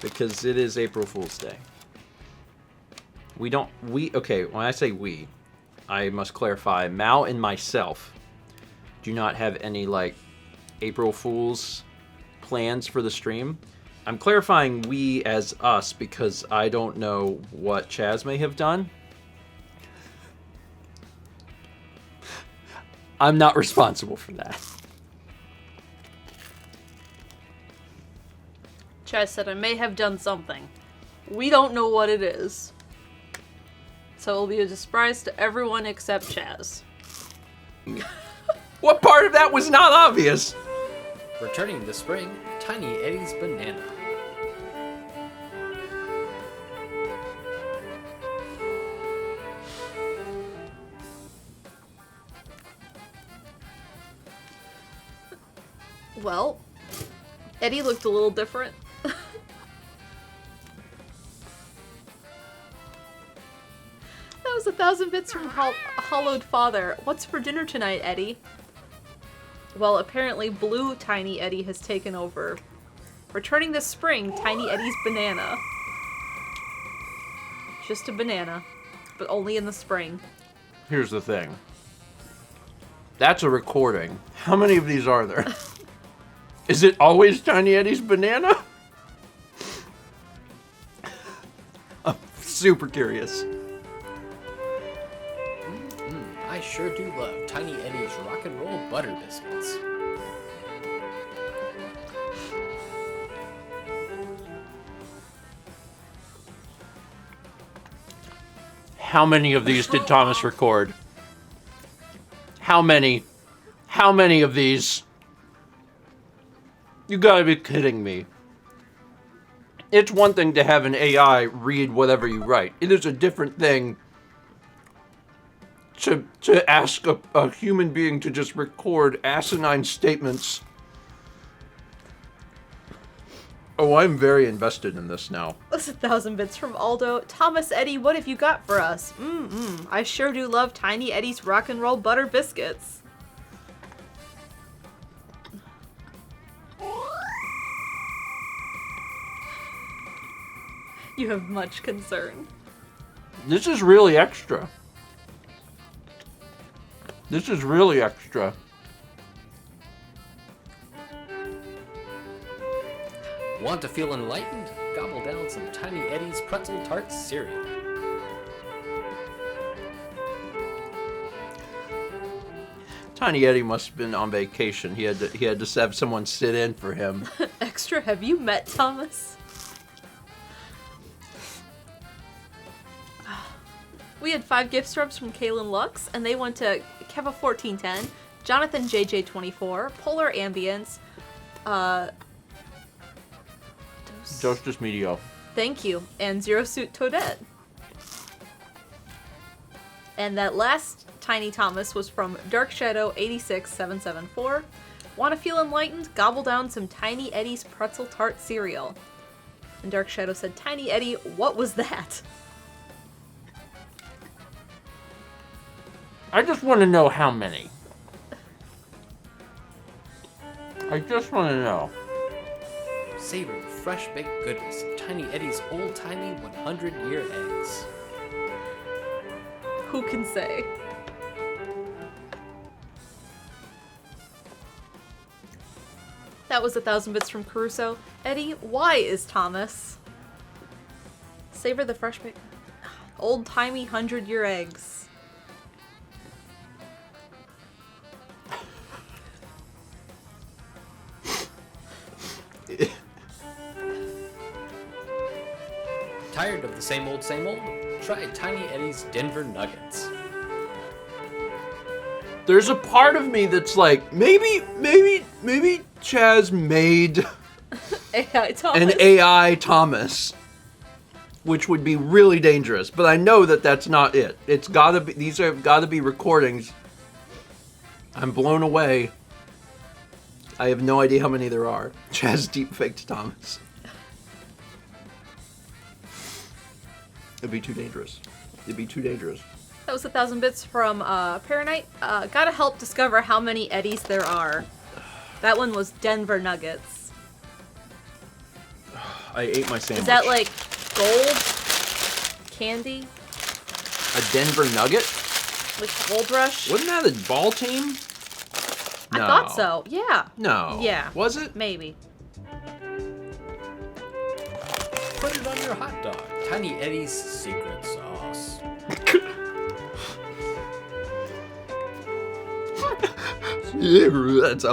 because it is April Fool's Day. Okay, when I say we, I must clarify, Mal and myself do not have any, like, April Fool's plans for the stream. I'm clarifying we as us because I don't know what Chaz may have done. I'm not responsible for that. Chaz said I may have done something. We don't know what it is. So it'll be a surprise to everyone except Chaz. What part of that was not obvious? Returning this spring, Tiny Eddie's Banana. Well, Eddie looked a little different. That was 1,000 bits from Hollowed Father. What's for dinner tonight, Eddie? Well, apparently Blue Tiny Eddie has taken over. Returning this spring, Tiny Eddie's Banana. Just a banana, but only in the spring. Here's the thing. That's a recording. How many of these are there? Is it always Tiny Eddie's Banana? I'm super curious. I sure do love Tiny Eddie's Rock and Roll Butter Biscuits. How many of these did Thomas record? How many? How many of these? You gotta be kidding me. It's one thing to have an AI read whatever you write. It is a different thing to ask a human being to just record asinine statements. Oh, I'm very invested in this now. That's 1,000 bits from Aldo. Thomas Eddie, what have you got for us? I sure do love Tiny Eddie's Rock and Roll Butter Biscuits. You have much concern. This is really extra. This is really extra. Want to feel enlightened? Gobble down some Tiny Eddie's Pretzel Tart cereal. Tiny Eddie must have been on vacation. He had to have someone sit in for him. Extra, have you met Thomas? We had 5 gift subs from Kaylin Lux, and they went to Keva1410, Jonathan JJ24, Polar Ambience, Justice Medio. Thank you, and Zero Suit Toadette. And that last Tiny Thomas was from Dark Shadow 86774. Want to feel enlightened? Gobble down some Tiny Eddie's Pretzel Tart cereal. And Dark Shadow said, Tiny Eddie, what was that? I just want to know how many. I just want to know. Savor the fresh baked goodness of Tiny Eddie's old-timey 100-year eggs. Who can say? That was 1,000 bits from Caruso. Eddie, why is Thomas? Savor the fresh baked... Old-timey 100-year eggs. Tired of the same old, same old? Try Tiny Eddie's Denver Nuggets. There's a part of me that's like, maybe Chaz made AI Thomas. an AI Thomas, which would be really dangerous. But I know that that's not it. It's gotta be. These have gotta be recordings. I'm blown away. I have no idea how many there are. Chaz deepfaked Thomas. It'd be too dangerous. It'd be too dangerous. That was 1,000 bits from Paranite. Gotta help discover how many Eddies there are. That one was Denver Nuggets. I ate my sandwich. Is that like gold candy? a Denver Nugget? Like Gold Rush? Wasn't that a ball team? I No. thought so. Yeah. No. Yeah. Was it? Maybe. Put it on your hot dog. Tiny Eddie's secret sauce. That's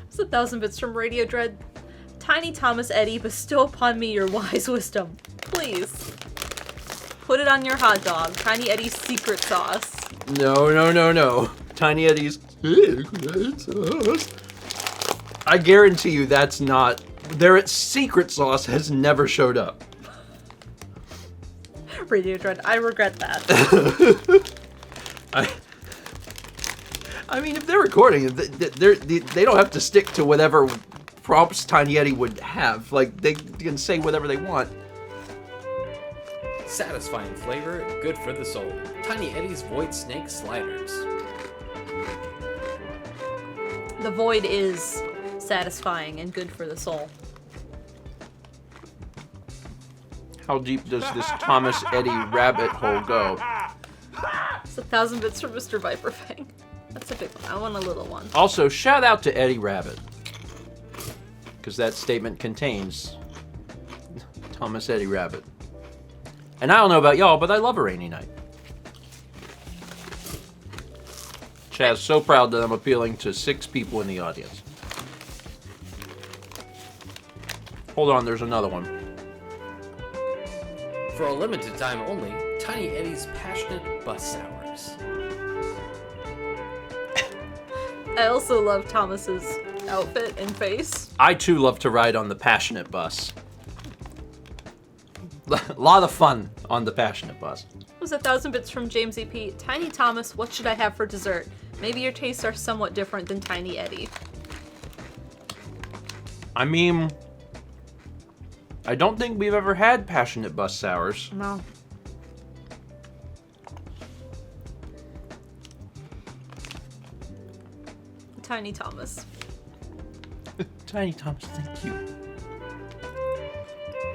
It's 1,000 bits from Radio Dread. Tiny Thomas Eddie, bestow upon me your wise wisdom. Please. Put it on your hot dog. Tiny Eddie's secret sauce. No. Tiny Eddie's secret sauce. I guarantee you that's not... Their secret sauce has never showed up. Radio Dread, I regret that. I mean, if they're recording, they don't have to stick to whatever prompts Tiny Eddie would have. Like, they can say whatever they want. Satisfying flavor, good for the soul. Tiny Eddie's Void Snake Sliders. The void is satisfying and good for the soul. How deep does this Thomas Eddie rabbit hole go? It's 1,000 bits from Mr. Viper Fang. That's a big one. I want a little one. Also, shout out to Eddie Rabbit. Because that statement contains Thomas Eddie Rabbit. And I don't know about y'all, but I love a rainy night. Chaz, so proud that I'm appealing to 6 people in the audience. Hold on, there's another one. For a limited time only, Tiny Eddie's Passionate Bus Sours. I also love Thomas's outfit and face. I too love to ride on the Passionate Bus. A lot of fun on the Passionate Bus. It was 1,000 bits from James EP. Tiny Thomas, what should I have for dessert? Maybe your tastes are somewhat different than Tiny Eddie. I mean, I don't think we've ever had Passionate Bus Sours. No. Tiny Thomas. Tiny Thomas, thank you.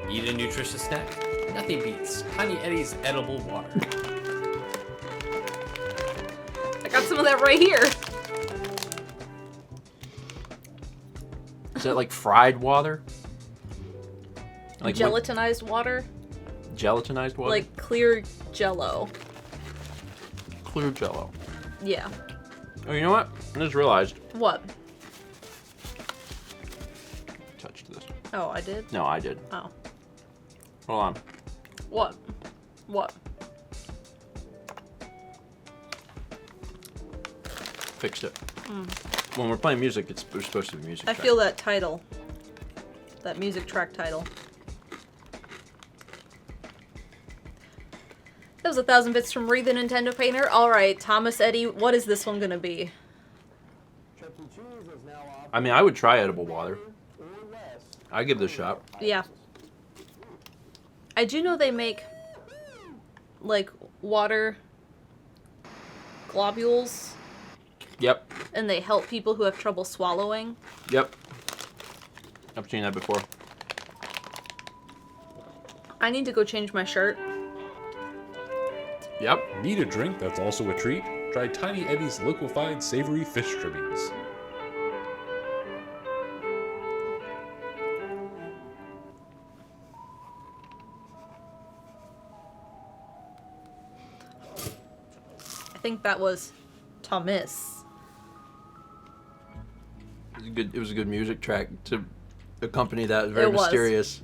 Eat a nutritious snack? Nothing beats Tiny Eddie's edible water. I got some of that right here. Is that like fried water? Like Gelatinized water? Gelatinized water? Like clear jello. Clear Jello. Yeah. Oh, you know what? I just realized. What? Touched this. Oh, I did? No, I did. Oh. Hold on. What? What? Fixed it. When we're playing music, it's supposed to be music. I track. feel that title. That music track title. That was 1,000 bits from Read the Nintendo Painter. Alright, Thomas Eddie, what is this one gonna be? I mean, I would try edible water. I give this a shot. Yeah. I do know they make, like, water globules, Yep. and they help people who have trouble swallowing. Yep. I've seen that before. I need to go change my shirt. Yep. Need a drink that's also a treat? Try Tiny Eddie's liquefied savory fish trimmings. I think that was Thomas. It was a good music track to accompany that. It was very It was. mysterious.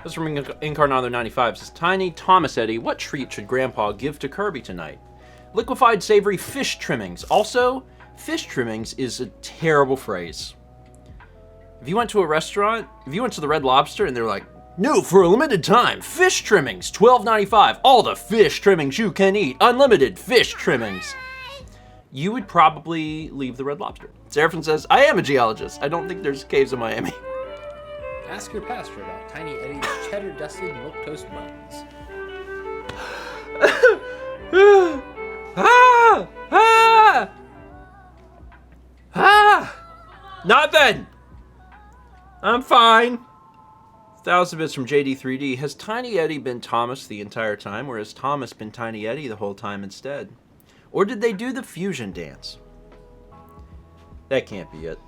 This is from Incarnado 95. It says, Tiny Thomas Eddie, what treat should Grandpa give to Kirby tonight? Liquefied savory fish trimmings. Also, fish trimmings is a terrible phrase. If you went to a restaurant, if you went to the Red Lobster and they're like, no, for a limited time, fish trimmings, $12.95. All the fish trimmings you can eat. Unlimited fish trimmings. You would probably leave the Red Lobster. Seraphin says, I am a geologist. I don't think there's caves in Miami. Ask your pastor about Tiny Eddie's cheddar-dusted milquetoast buns. Nothing! I'm fine. 1,000 bits from JD3D. Has Tiny Eddie been Thomas the entire time, or has Thomas been Tiny Eddie the whole time instead? Or did they do the fusion dance? That can't be it.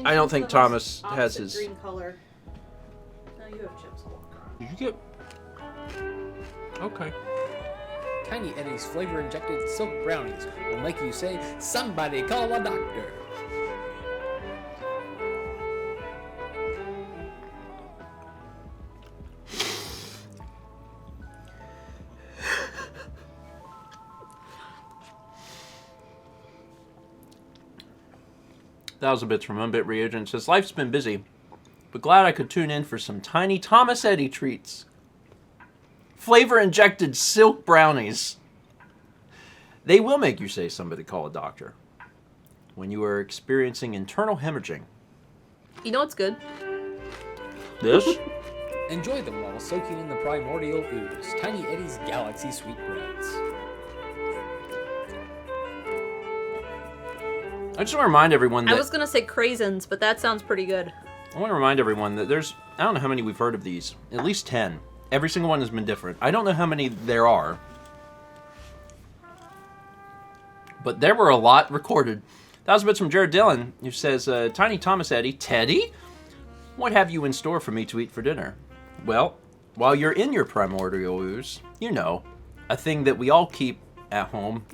I don't think Thomas has his... green color. No, you have chips to walk around. Did you get... Okay. Tiny Eddie's flavor-injected silk brownies will make you say, "Somebody call a doctor." Thousand bits from Unbit Reagent says, life's been busy, but glad I could tune in for some tiny Thomas Eddie treats. Flavor-injected silk brownies. They will make you say somebody call a doctor when you are experiencing internal hemorrhaging. You know what's good? This? Enjoy them while soaking in the primordial ooze. Tiny Eddie's Galaxy Sweetbreads. I just want to remind everyone that... I was going to say craisins, but that sounds pretty good. I want to remind everyone that there's... I don't know how many we've heard of these. At least 10. Every single one has been different. I don't know how many there are. But there were a lot recorded. 1,000 bits from Jared Dillon, who says, Tiny Thomas Eddie, Teddy? What have you in store for me to eat for dinner? Well, while you're in your primordial ooze, you know, a thing that we all keep at home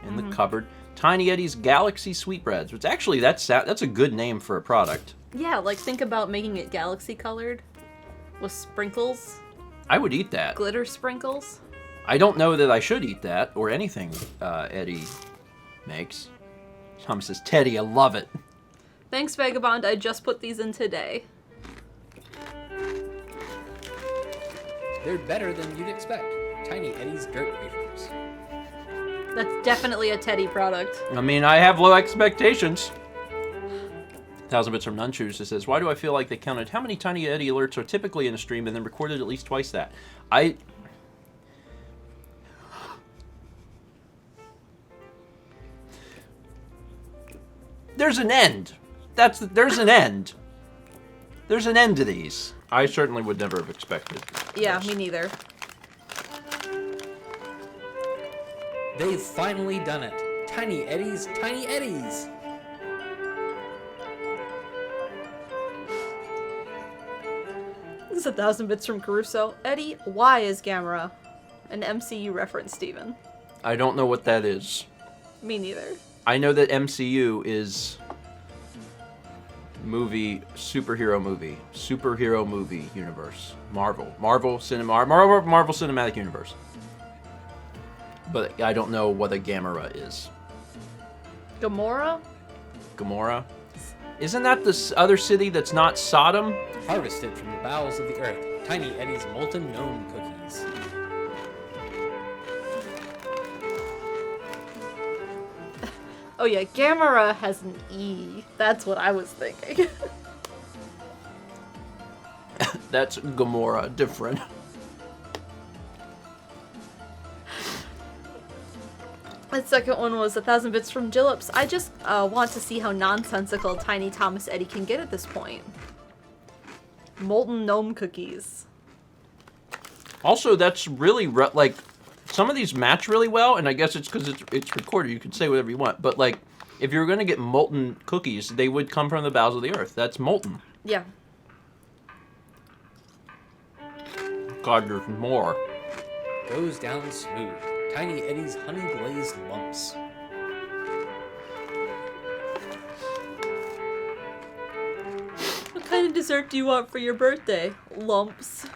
in the cupboard. Tiny Eddie's Galaxy Sweetbreads, which actually, that's a good name for a product. Yeah, like think about making it galaxy colored with sprinkles, I would eat that. glitter sprinkles. I don't know that I should eat that or anything Eddie makes. Thomas says, Teddy, I love it. Thanks, Vagabond. I just put these in today. They're better than you'd expect. Tiny Eddie's Dirt Wafers. That's definitely a Teddy product. I mean, I have low expectations. 1,000 bits from Nunchoos that says, why do I feel like they counted how many Tiny Eddie alerts are typically in a stream and then recorded at least twice that? There's an end. There's an end. There's an end to these. I certainly would never have expected. Yeah, this. me neither. They've finally done it. Tiny Eddie's Tiny Eddies. This is 1,000 bits from Caruso. Eddie, why is Gamera? An MCU reference, Steven. I don't know what that is. Me neither. I know that MCU is superhero movie universe. Marvel Cinematic Universe. But I don't know what a Gamera is. Gamora? Gamora? Isn't that the other city that's not Sodom? Harvested from the bowels of the earth. Tiny Eddie's Molten Gnome Cookies. Oh yeah, Gamera has an E. That's what I was thinking. That's Gamora, different. The second one was 1,000 bits from Jillips. I just want to see how nonsensical Tiny Thomas Eddie can get at this point. Molten gnome cookies. Also, that's really, like, some of these match really well, and I guess it's because it's recorded. You can say whatever you want. But, like, if you're going to get molten cookies, they would come from the bowels of the earth. That's molten. Yeah. God, there's more. Goes down smooth. Tiny Eddie's Honey Glazed Lumps. What kind of dessert do you want for your birthday? Lumps.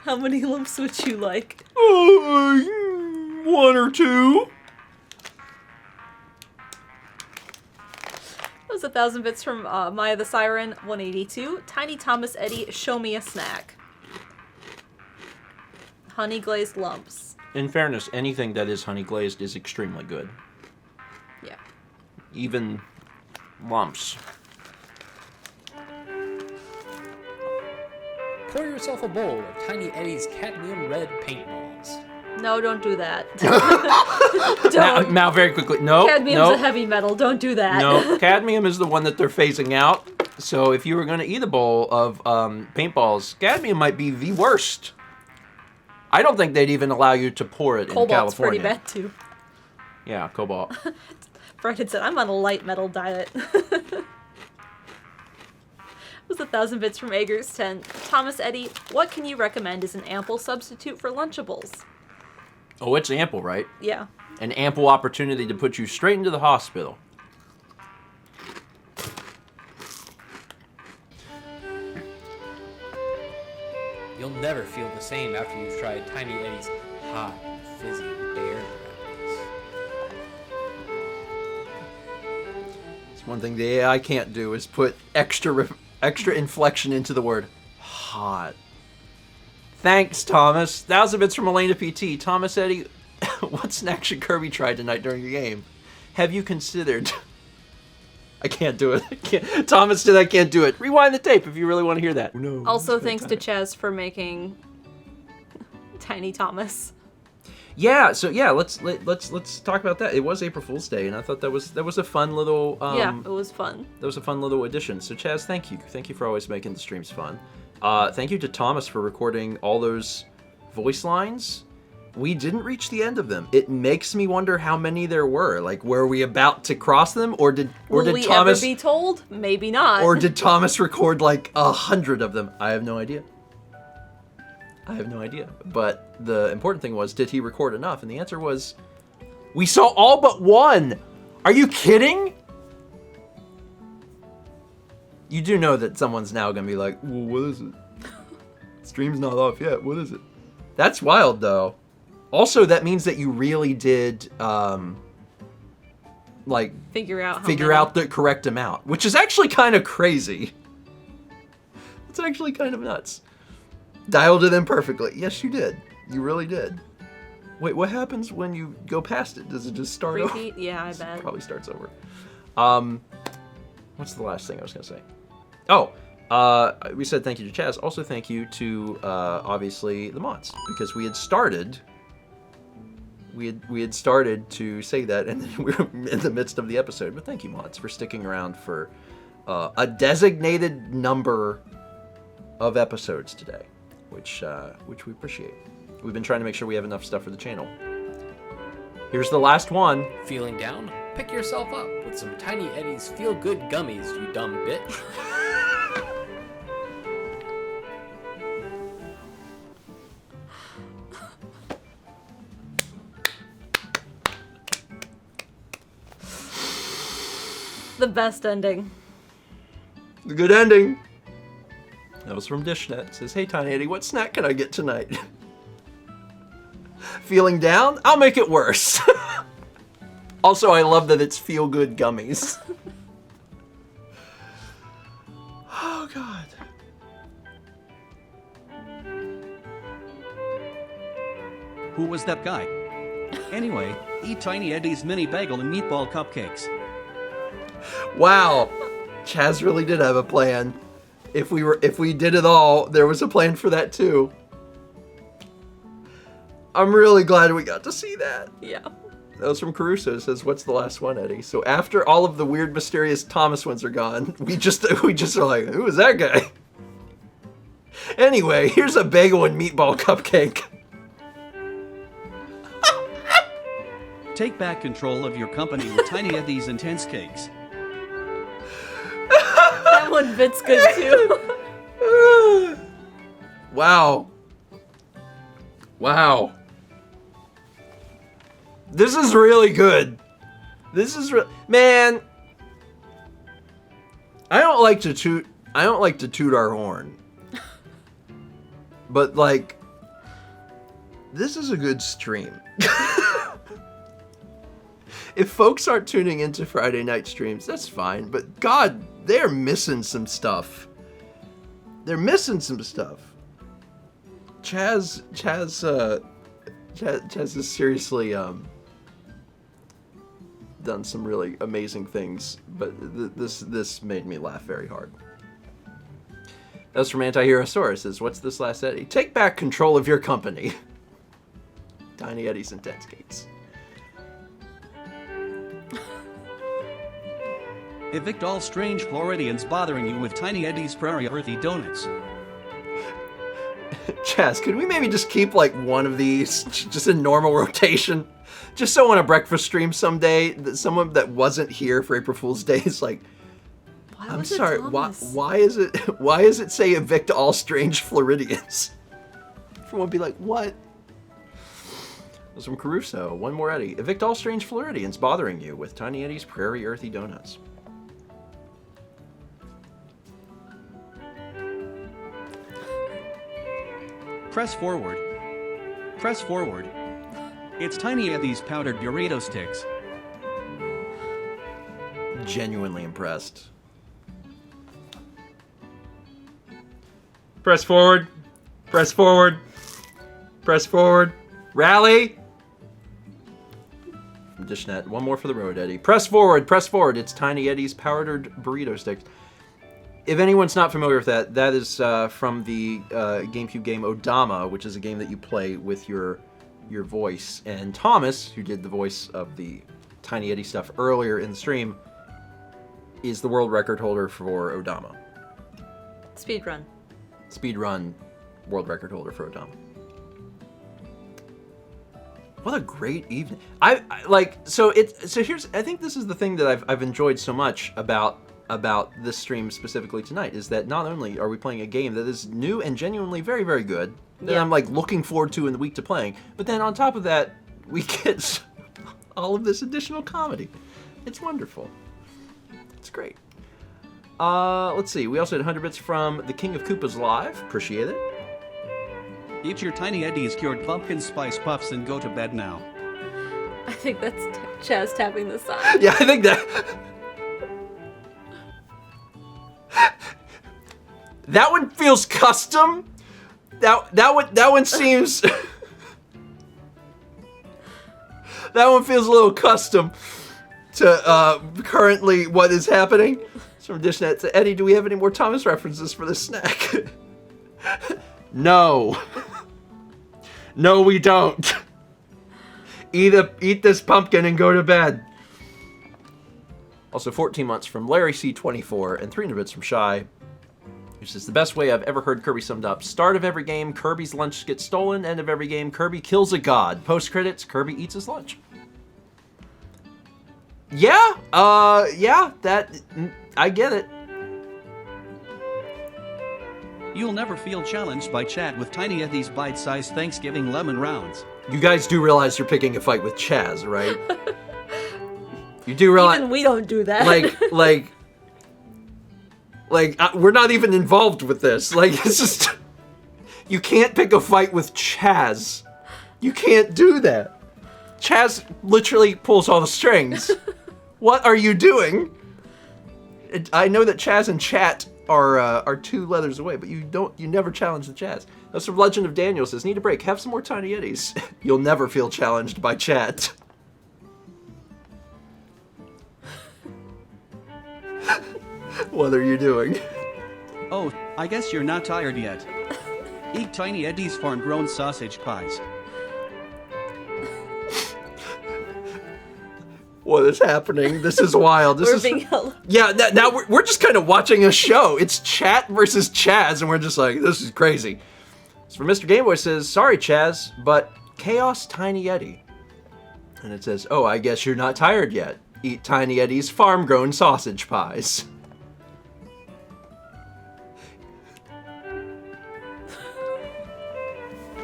How many lumps would you like? 1 or 2. That was 1,000 bits from Maya the Siren, 182. Tiny Thomas Eddie, show me a snack. Honey glazed lumps. In fairness, anything that is honey glazed is extremely good. Yeah. Even lumps. Pour yourself a bowl of Tiny Eddie's Cadmium Red Paintballs. No, don't do that. Now, Don't. now, very quickly. No, Cadmium's no, a heavy metal. Don't do that. no. Cadmium is the one that they're phasing out. So if you were going to eat a bowl of paintballs, cadmium might be the worst. I don't think they'd even allow you to pour it in Cobalt's pretty California. bad too. Yeah, cobalt. Fred said, I'm on a light metal diet. It was 1,000 bits from Ager's 10. Thomas Eddy, what can you recommend as an ample substitute for Lunchables? Oh, it's ample, right? Yeah. An ample opportunity to put you straight into the hospital. You'll never feel the same after you've tried Tiny Eddie's hot, fizzy bear wrappers. It's one thing the AI can't do is put extra inflection into the word hot. Thanks, Thomas. 1,000 bits from Elena PT. Thomas Eddy, what snack should Kirby try tonight during the game? Have you considered... I can't do it. I can't. Thomas said I can't do it. Rewind the tape if you really want to hear that. No. Also, thanks to Chaz for making Tiny Thomas. Yeah. So yeah, let's talk about that. It was April Fool's Day, and I thought that was a fun little. Yeah, it was fun. That was a fun little addition. So Chaz, thank you. Thank you for always making the streams fun. Thank you to Thomas for recording all those voice lines. We didn't reach the end of them. It makes me wonder how many there were. Like, were we about to cross them, or did Will we Thomas ever be told? Maybe not. or did Thomas record like 100 of them? I have no idea. But the important thing was, did he record enough? And the answer was, we saw all but one. Are you kidding? You do know that someone's now gonna be like, well, what is it? Stream's not off yet. What is it? That's wild, though. Also, that means that you really did, like, figure out the correct amount, which is actually kind of crazy. It's actually kind of nuts. Dialed it in perfectly. Yes, you did. You really did. Wait, what happens when you go past it? Does it just start over? Repeat? Yeah, I bet. It probably starts over. What's the last thing I was going to say? Oh, we said thank you to Chaz. Also, thank you to, obviously, the mods, because we had started to say that, and then we were in the midst of the episode. But thank you, mods, for sticking around for a designated number of episodes today, which we appreciate. We've been trying to make sure we have enough stuff for the channel. Here's the last one. Feeling down? Pick yourself up with some Tiny Eddie's Feel Good Gummies, you dumb bitch. The best ending. The good ending. That was from Dishnet. It says, hey, Tiny Eddie, what snack can I get tonight? Feeling down? I'll make it worse. Also, I love that it's feel-good gummies. Oh, God. Who was that guy? Anyway, eat Tiny Eddie's mini bagel and meatball cupcakes. Wow. Chaz really did have a plan. If we did it all, there was a plan for that too. I'm really glad we got to see that. Yeah. That was from Caruso. It says, what's the last one, Eddie? So after all of the weird, mysterious Thomas ones are gone, we just are like, who is that guy? Anyway, here's a bagel and meatball cupcake. Take back control of your company with Tiny Eddie's intense cakes. That one fits good too. Wow. Wow. This is really good. This is man. I don't like to toot our horn. But like, this is a good stream. If folks aren't tuning into Friday night streams, that's fine. But God, they're missing some stuff. They're missing some stuff. Chaz has seriously done some really amazing things, but this made me laugh very hard. That was from Anti-Hero Saurus. Says, what's this last Eddie? Take back control of your company. Tiny Eddie's intense gates. Evict all strange Floridians bothering you with Tiny Eddie's Prairie Earthy Donuts. Chaz, could we maybe just keep like one of these just in normal rotation? Just so on a breakfast stream someday, that someone that wasn't here for April Fool's Day is like, I'm sorry, why is it say evict all strange Floridians? Everyone would be like, what? It was from Caruso. One more Eddie. Evict all strange Floridians bothering you with Tiny Eddie's Prairie Earthy Donuts. Press forward. Press forward. It's Tiny Eddie's powdered burrito sticks. Genuinely impressed. Press forward. Press forward. Press forward. Rally. Dishnet. One more for the road, Eddie. Press forward. Press forward. It's Tiny Eddie's powdered burrito sticks. If anyone's not familiar with that, that is from the GameCube game Odama, which is a game that you play with your voice. And Thomas, who did the voice of the Tiny Eddie stuff earlier in the stream, is the world record holder for Odama. Speedrun. Speedrun world record holder for Odama. What a great evening! I think this is the thing that I've enjoyed so much about this stream specifically tonight, is that not only are we playing a game that is new and genuinely very, very good, that I'm like looking forward to in the week to playing, but then on top of that, we get all of this additional comedy. It's wonderful. It's great. Let's see. We also had 100 bits from the King of Koopas Live. Appreciate it. Eat your Tiny Eddie's cured pumpkin spice puffs and go to bed now. I think that's Chaz tapping the side. Yeah, I think that... That one feels custom. That one seems... that one feels a little custom to currently what is happening. It's from Dishnet to Eddie. Do we have any more Thomas references for this snack? No. No, we don't. Eat this pumpkin and go to bed. Also, 14 months from Larry C24 and 300 bits from Shy. Which is the best way I've ever heard Kirby summed up. Start of every game, Kirby's lunch gets stolen. End of every game, Kirby kills a god. Post credits, Kirby eats his lunch. Yeah, that I get it. You'll never feel challenged by chat with Tiny Eddie's bite-sized Thanksgiving lemon rounds. You guys do realize you're picking a fight with Chaz, right? You do realize... Even we don't do that. We're not even involved with this. Like, it's just... You can't pick a fight with Chaz. You can't do that. Chaz literally pulls all the strings. What are you doing? I know that Chaz and Chat are 2 letters away, but you never challenge the Chaz. That's from Legend of Daniel says, need a break, have some more Tiny Eddies. You'll never feel challenged by Chat. What are you doing? Oh, I guess you're not tired yet. Eat Tiny Eddie's farm-grown sausage pies. What is happening? This is wild. We're being held. Yeah, now we're just kind of watching a show. It's Chat versus Chaz, and we're just like, this is crazy. So for Mr. Gameboy says, sorry Chaz, but Chaos Tiny Eddie. And it says, oh, I guess you're not tired yet. Eat Tiny Eddie's farm-grown sausage pies.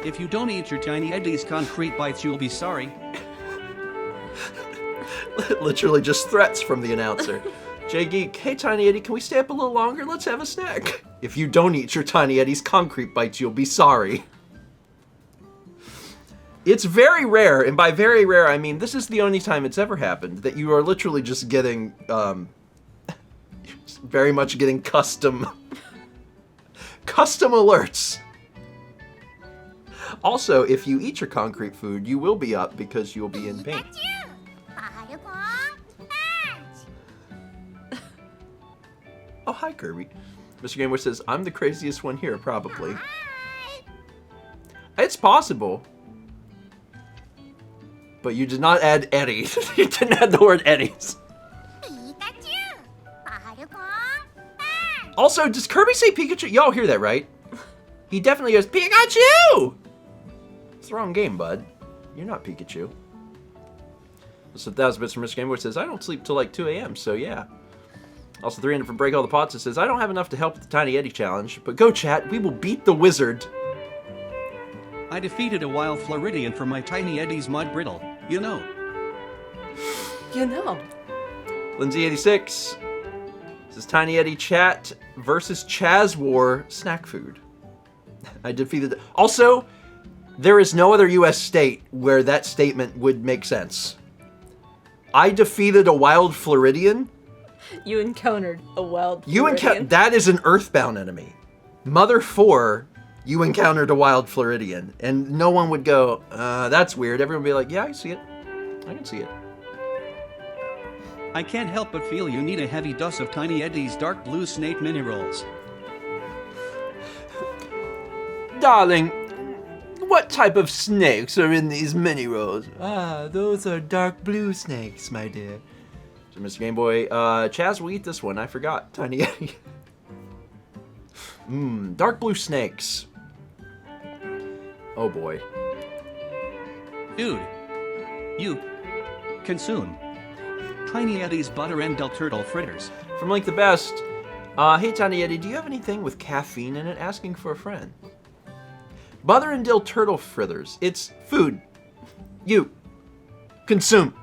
If you don't eat your Tiny Eddie's concrete bites, you'll be sorry. Literally just threats from the announcer. Jay Geek, hey Tiny Eddie, can we stay up a little longer? Let's have a snack. If you don't eat your Tiny Eddie's concrete bites, you'll be sorry. It's very rare, and by very rare, I mean this is the only time it's ever happened, that you are literally just getting, very much getting custom alerts. Also, if you eat your concrete food, you will be up because you'll be in pain. Oh, hi, Kirby. Mr. Gamer says, I'm the craziest one here, probably. It's possible. but you did not add Eddie. You didn't add the word Eddies. Also, does Kirby say Pikachu? Y'all hear that, right? He definitely goes, Pikachu! It's the wrong game, bud. You're not Pikachu. So 1,000 bits from Mr. Game Boy says, I don't sleep till like 2 a.m., so yeah. Also, 300 from Break All the Pots says, I don't have enough to help with the Tiny Eddie challenge, but go chat, we will beat the wizard. I defeated a wild Floridian for my Tiny Eddie's mud brittle. You know. You know. Lindsay86 says, Tiny Eddie chat versus Chaz War snack food. I defeated... Also, there is no other U.S. state where that statement would make sense. I defeated a wild Floridian? You encountered a wild Floridian. That is an Earthbound enemy. Mother 4, you encountered a wild Floridian. And no one would go, that's weird. Everyone would be like, yeah, I see it. I can see it. I can't help but feel you need a heavy dose of Tiny Eddie's dark blue snake mini rolls. Darling, what type of snakes are in these mini rolls? Ah, those are dark blue snakes, my dear. So, Mr. Game Boy, Chaz will eat this one. I forgot. Tiny Eddie. Dark blue snakes. Oh boy. Dude, you consume Tiny Eddie's butter and dill turtle fritters. From Link the Best, hey Tiny Eddie, do you have anything with caffeine in it? Asking for a friend. Butter and dill turtle fritters. It's food. You consume.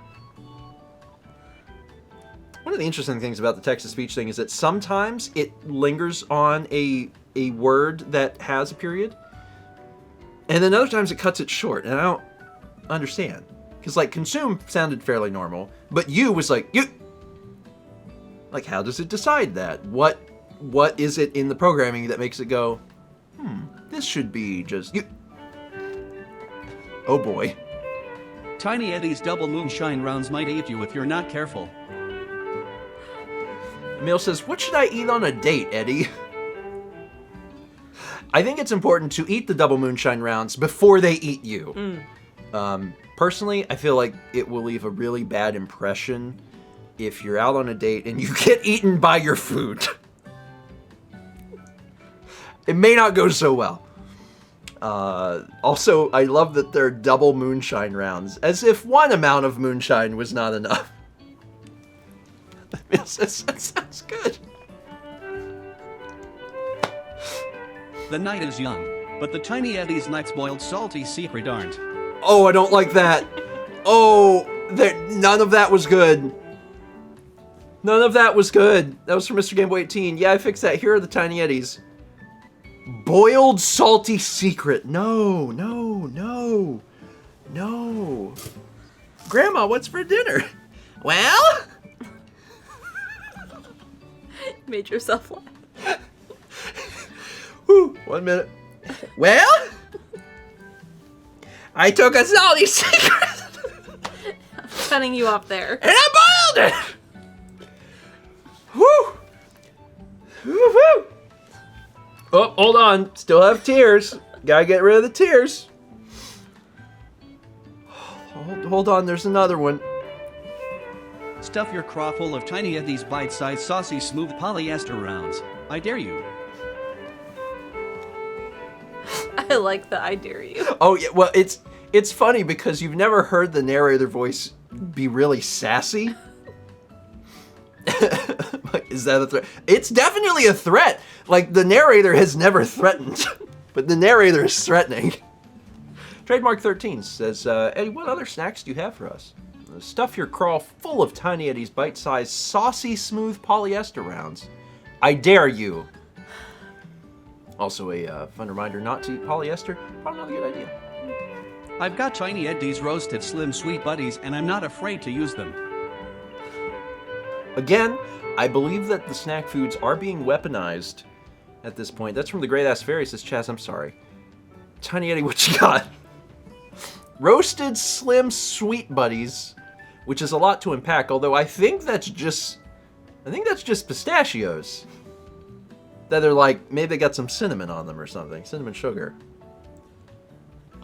One of the interesting things about the text-to-speech thing is that sometimes it lingers on a word that has a period, and then other times it cuts it short, and I don't understand. Because, like, consume sounded fairly normal, but you was like, you. Like, how does it decide that? What is it in the programming that makes it go, this should be just you? Oh boy. Tiny Eddie's double moonshine rounds might eat you if you're not careful. Emil says, what should I eat on a date, Eddie? I think it's important to eat the double moonshine rounds before they eat you. Personally, I feel like it will leave a really bad impression if you're out on a date and you get eaten by your food. It may not go so well. Also, I love that they're double moonshine rounds, as if one amount of moonshine was not enough. That sounds good. The night is young, but the Tiny Eddie's nights boiled salty secret aren't. Oh, I don't like that. Oh, none of that was good. None of that was good. That was from Mr. Game Boy 18. Yeah, I fixed that. Here are the Tiny Eddies. Boiled salty secret. No. Grandma, what's for dinner? Well? Made yourself laugh. Whew, 1 minute. Well? I took a salty secret. I'm cutting you off there. And I boiled it. Whew. Woo-hoo. Oh, hold on. Still have tears. Gotta get rid of the tears. Hold on, there's another one. Stuff your craw full of Tiny Eddie's bite-sized, saucy, smooth polyester rounds. I dare you. I like the I dare you. Oh yeah, well it's funny because you've never heard the narrator voice be really sassy. Like, is that a threat? It's definitely a threat. Like, the narrator has never threatened, but the narrator is threatening. Trademark 13 says, Eddie, what other snacks do you have for us? Stuff your craw full of Tiny Eddie's bite-sized, saucy, smooth polyester rounds. I dare you. Also a fun reminder not to eat polyester. Probably not a good idea. I've got Tiny Eddie's roasted slim sweet buddies, and I'm not afraid to use them. Again, I believe that the snack foods are being weaponized at this point. That's from the Great Ass Fairy, says Chaz, I'm sorry. Tiny Eddie, what you got? Roasted slim sweet buddies, which is a lot to unpack, although I think that's just pistachios. That are like, maybe they got some cinnamon on them or something. Cinnamon sugar.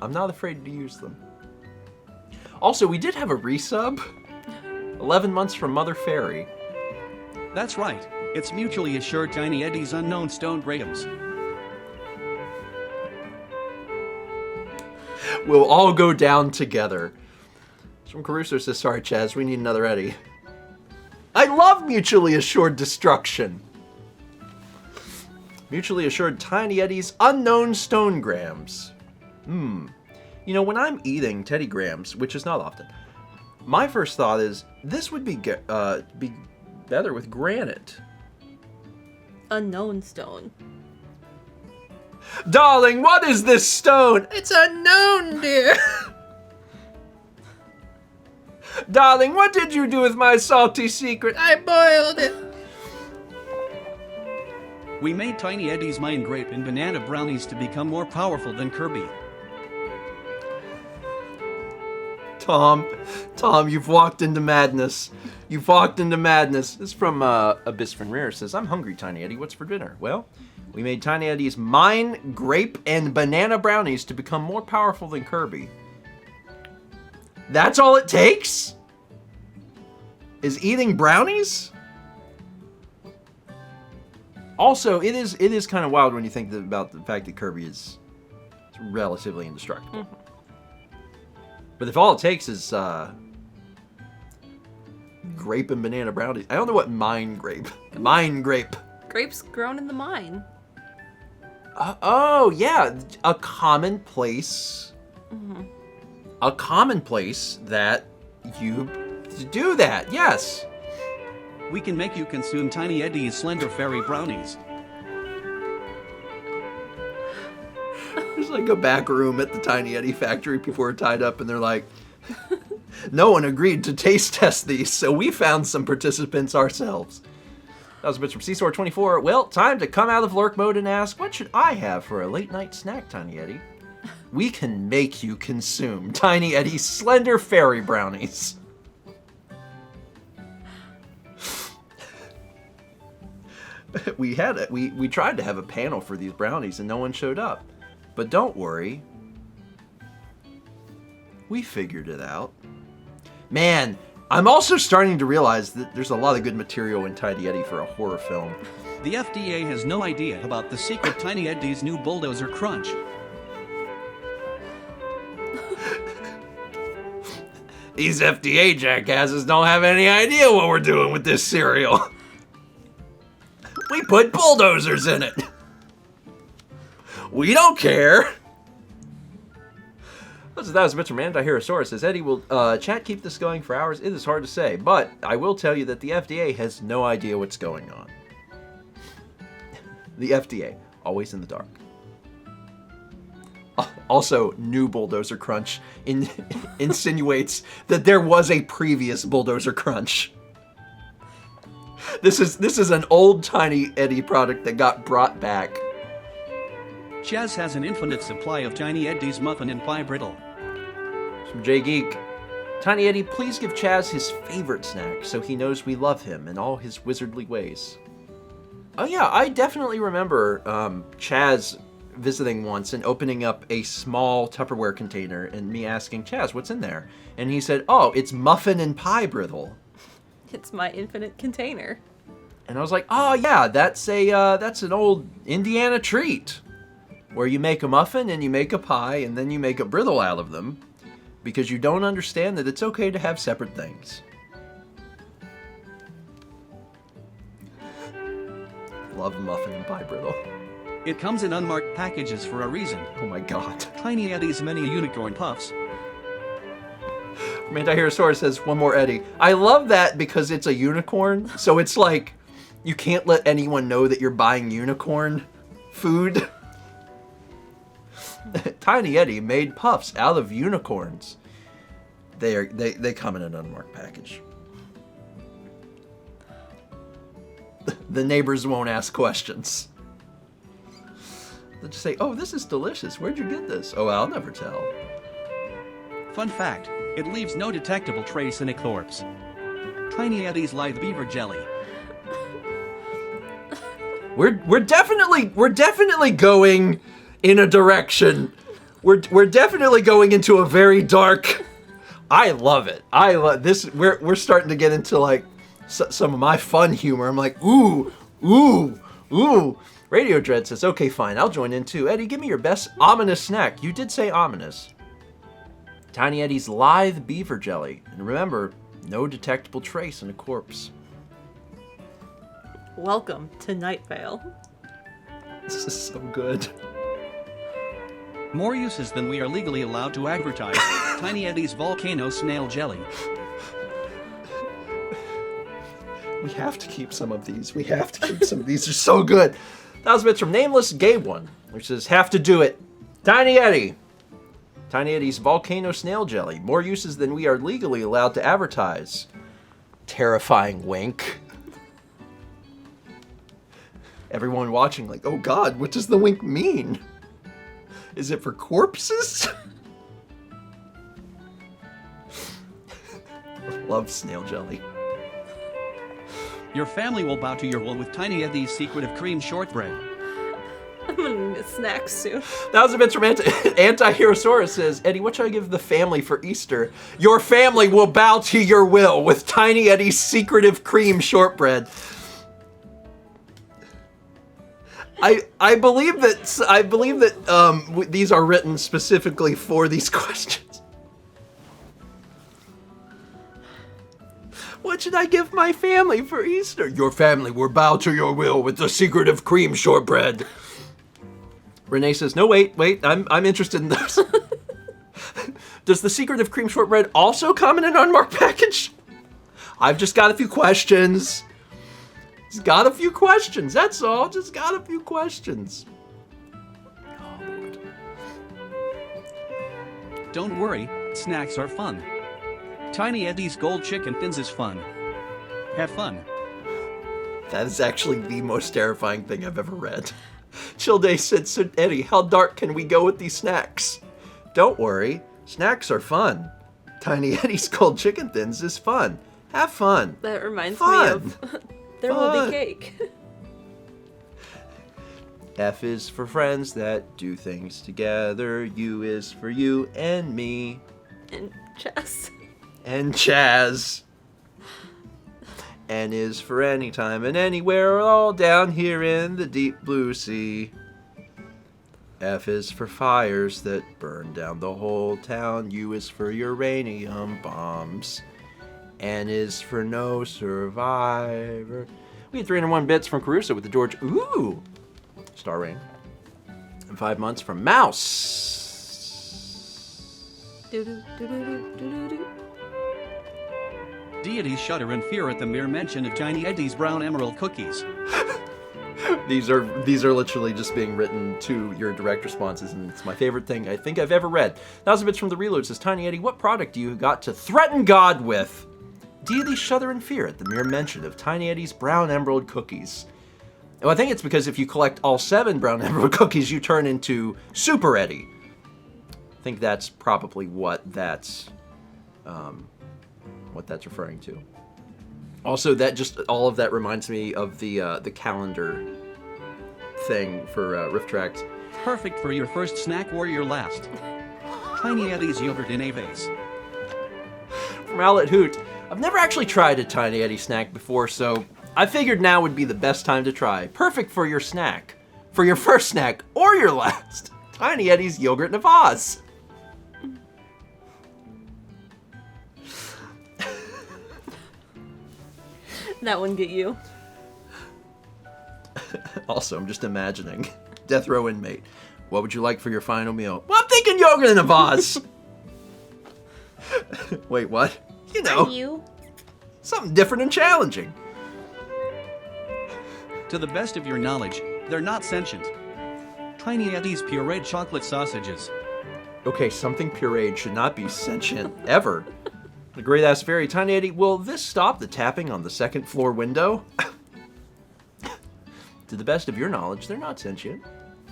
I'm not afraid to use them. Also, we did have a resub. 11 months from Mother Fairy. That's right. It's mutually assured Tiny Eddie's Unknown Stone Grahams. We'll all go down together. From Caruso says, sorry, Chaz, we need another Eddie. I love mutually assured destruction. Mutually assured Tiny Eddie's Unknown Stone Grams. You know, when I'm eating Teddy Grams, which is not often, my first thought is, this would be better with granite. Unknown stone. Darling, what is this stone? It's unknown, dear. Darling, what did you do with my salty secret? I boiled it. We made Tiny Eddie's mind grape and banana brownies to become more powerful than Kirby. Tom, you've walked into madness. You've walked into madness. This is from Abyss Van Reer. Says, I'm hungry, Tiny Eddie. What's for dinner? Well, we made Tiny Eddie's mind grape and banana brownies to become more powerful than Kirby. That's all it takes? Is eating brownies? Also, it is kind of wild when you think about the fact that Kirby is relatively indestructible. But if all it takes is grape and banana brownies. I don't know what mind grape. Mind grape. Grapes grown in the mine. Oh, yeah. A commonplace. A commonplace that you do that. Yes. We can make you consume Tiny Eddie's Slender Fairy brownies. There's like a back room at the Tiny Eddie factory. People are tied up and they're like, no one agreed to taste test these, so we found some participants ourselves. That was a bit from Seesaw24. Well, time to come out of lurk mode and ask, what should I have for a late night snack, Tiny Eddie? We can make you consume Tiny Eddie's Slender Fairy brownies. We tried to have a panel for these brownies and no one showed up. But don't worry. We figured it out. Man, I'm also starting to realize that there's a lot of good material in Tiny Eddie for a horror film. The FDA has no idea about the secret Tiny Eddie's new bulldozer crunch. These FDA jackasses don't have any idea what we're doing with this cereal. We put bulldozers in it. We don't care. That was Mr. Mandiherosaurus. Says, Eddie, will chat keep this going for hours? It is hard to say, but I will tell you that the FDA has no idea what's going on. The FDA, always in the dark. Also, new Bulldozer Crunch insinuates that there was a previous Bulldozer Crunch. This is an old Tiny Eddie product that got brought back. Chaz has an infinite supply of Tiny Eddie's muffin and pie brittle. From J Geek. Tiny Eddie, please give Chaz his favorite snack so he knows we love him in all his wizardly ways. Oh yeah, I definitely remember Chaz visiting once and opening up a small Tupperware container and me asking, Chaz, what's in there? And he said, oh, it's muffin and pie brittle. It's my infinite container. And I was like, oh yeah, that's an old Indiana treat. Where you make a muffin and you make a pie and then you make a brittle out of them. Because you don't understand that it's okay to have separate things. Love muffin and pie brittle. It comes in unmarked packages for a reason. Oh my god. Tiny Eddie's many unicorn puffs. Mantiherosaurus says, one more Eddie. I love that because it's a unicorn. So it's like, you can't let anyone know that you're buying unicorn food. Tiny Eddie made puffs out of unicorns. They come in an unmarked package. The neighbors won't ask questions. They'll just say, oh, this is delicious. Where'd you get this? Oh, I'll never tell. Fun fact, it leaves no detectable trace in a corpse. Tiny Eddie's live beaver jelly. We're definitely going in a direction. We're definitely going into a very dark I love it. I love this. We're starting to get into like some of my fun humor. I'm like, ooh. Radio Dread says, okay, fine, I'll join in too. Eddie, give me your best ominous snack. You did say ominous. Tiny Eddie's lithe beaver jelly. And remember, no detectable trace in a corpse. Welcome to Night Vale. This is so good. More uses than we are legally allowed to advertise. Tiny Eddie's volcano snail jelly. We have to keep some of these. These are so good. That was bits from Nameless Gabe One, which says, have to do it. Tiny Eddie. Tiny Eddie's volcano snail jelly. More uses than we are legally allowed to advertise. Terrifying wink. Everyone watching like, oh God, what does the wink mean? Is it for corpses? Love snail jelly. Your family will bow to your will with Tiny Eddie's secret of cream shortbread. I'm gonna need snacks soon. That was a bit from Anti-Herosaurus says, Eddie, what should I give the family for Easter? Your family will bow to your will with Tiny Eddie's secretive cream shortbread. I believe that these are written specifically for these questions. What should I give my family for Easter? Your family will bow to your will with the secretive cream shortbread. Renee says, no, wait, I'm interested in those. Does the secretive cream shortbread also come in an unmarked package? I've just got a few questions. Just got a few questions, that's all. Just got a few questions. Oh, Lord. Don't worry, snacks are fun. Tiny Eddie's gold chicken fins is fun. Have fun. That is actually the most terrifying thing I've ever read. Chill Day said, so Eddie, how dark can we go with these snacks? Don't worry, snacks are fun. Tiny Eddie's gold chicken thins is fun. Have fun. That reminds Fun. me of There Will Fun. Be Cake. F is for friends that do things together. U is for you and me. And Chaz. And Chaz. N is for anytime and anywhere, all down here in the deep blue sea. F is for fires that burn down the whole town. U is for uranium bombs. N is for no survivor. We had 301 bits from Caruso with the George Ooh star rating. And 5 months from Mouse. Do-do-do-do-do-do-do. Deities shudder in fear at the mere mention of Tiny Eddie's brown emerald cookies. These are literally just being written to your direct responses, and it's my favorite thing I think I've ever read. That was a bit from the Reload. Says, Tiny Eddie, what product do you got to threaten God with? Deities shudder in fear at the mere mention of Tiny Eddie's brown emerald cookies. Well, I think it's because if you collect all 7 brown emerald cookies, you turn into Super Eddie. I think that's probably what that's referring to. Also, that just all of that reminds me of the calendar thing for Rift Tracks. Perfect for your first snack or your last. Tiny Eddie's yogurt in a vase. From Owlet Hoot, I've never actually tried a Tiny Eddie snack before, so I figured now would be the best time to try. Perfect for your snack. For your first snack or your last. Tiny Eddie's yogurt in a vase. That one get you. Also, I'm just imagining. Death row inmate. What would you like for your final meal? Well, I'm thinking yogurt in a vase. Wait, what? You know, You? something different and challenging. To the best of your knowledge, they're not sentient. Tiny Eddie's pureed chocolate sausages. Okay, something pureed should not be sentient, ever. The Great Ass Fairy, Tiny Eddie, will this stop the tapping on the second floor window? To the best of your knowledge, they're not sentient.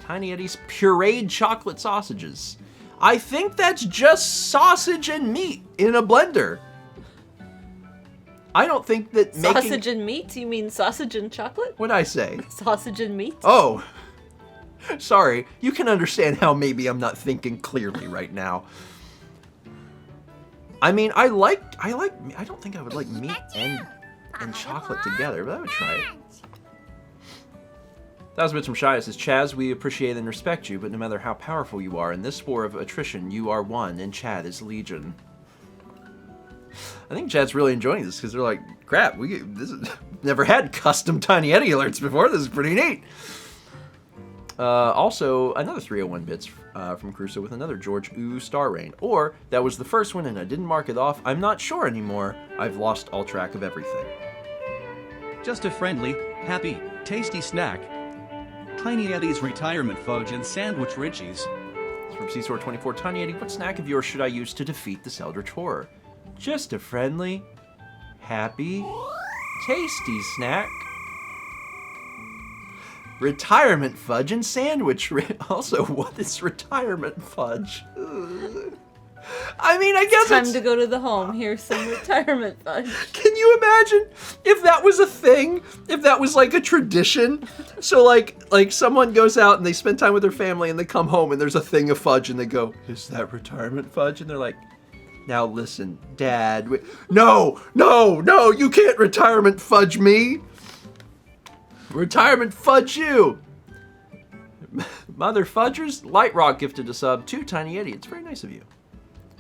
Tiny Eddie's pureed chocolate sausages. I think that's just sausage and meat in a blender. I don't think that making... Sausage and meat? You mean sausage and chocolate? What'd I say? Sausage and meat? Oh, sorry. You can understand how maybe I'm not thinking clearly right now. I mean, I don't think I would like meat and chocolate together, but I would try it. That was a bit from Chaz. Says, Chaz, we appreciate and respect you, but no matter how powerful you are, in this war of attrition, you are one, and Chad is legion. I think Chad's really enjoying this, because they're like, crap, never had custom Tiny Eddie alerts before. This is pretty neat. Also, another 301 bits from Crusoe with another George Ooh Star Rain. Or, that was the first one and I didn't mark it off. I'm not sure anymore. I've lost all track of everything. Just a friendly, happy, tasty snack. Tiny Eddie's retirement fudge and sandwich Richie's. It's from Seasore24. Tiny Eddie, what snack of yours should I use to defeat this Eldritch Horror? Just a friendly, happy, tasty snack. Retirement fudge and sandwich. Also, what is retirement fudge? I mean, I guess Time to go to the home. Here's some retirement fudge. Can you imagine if that was a thing? If that was like a tradition? So like someone goes out and they spend time with their family and they come home and there's a thing of fudge and they go, is that retirement fudge? And they're like, now listen, Dad. No, you can't retirement fudge me. Retirement fudge you. Mother Fudgers, Light Rock gifted a sub to Tiny Eddie. It's very nice of you.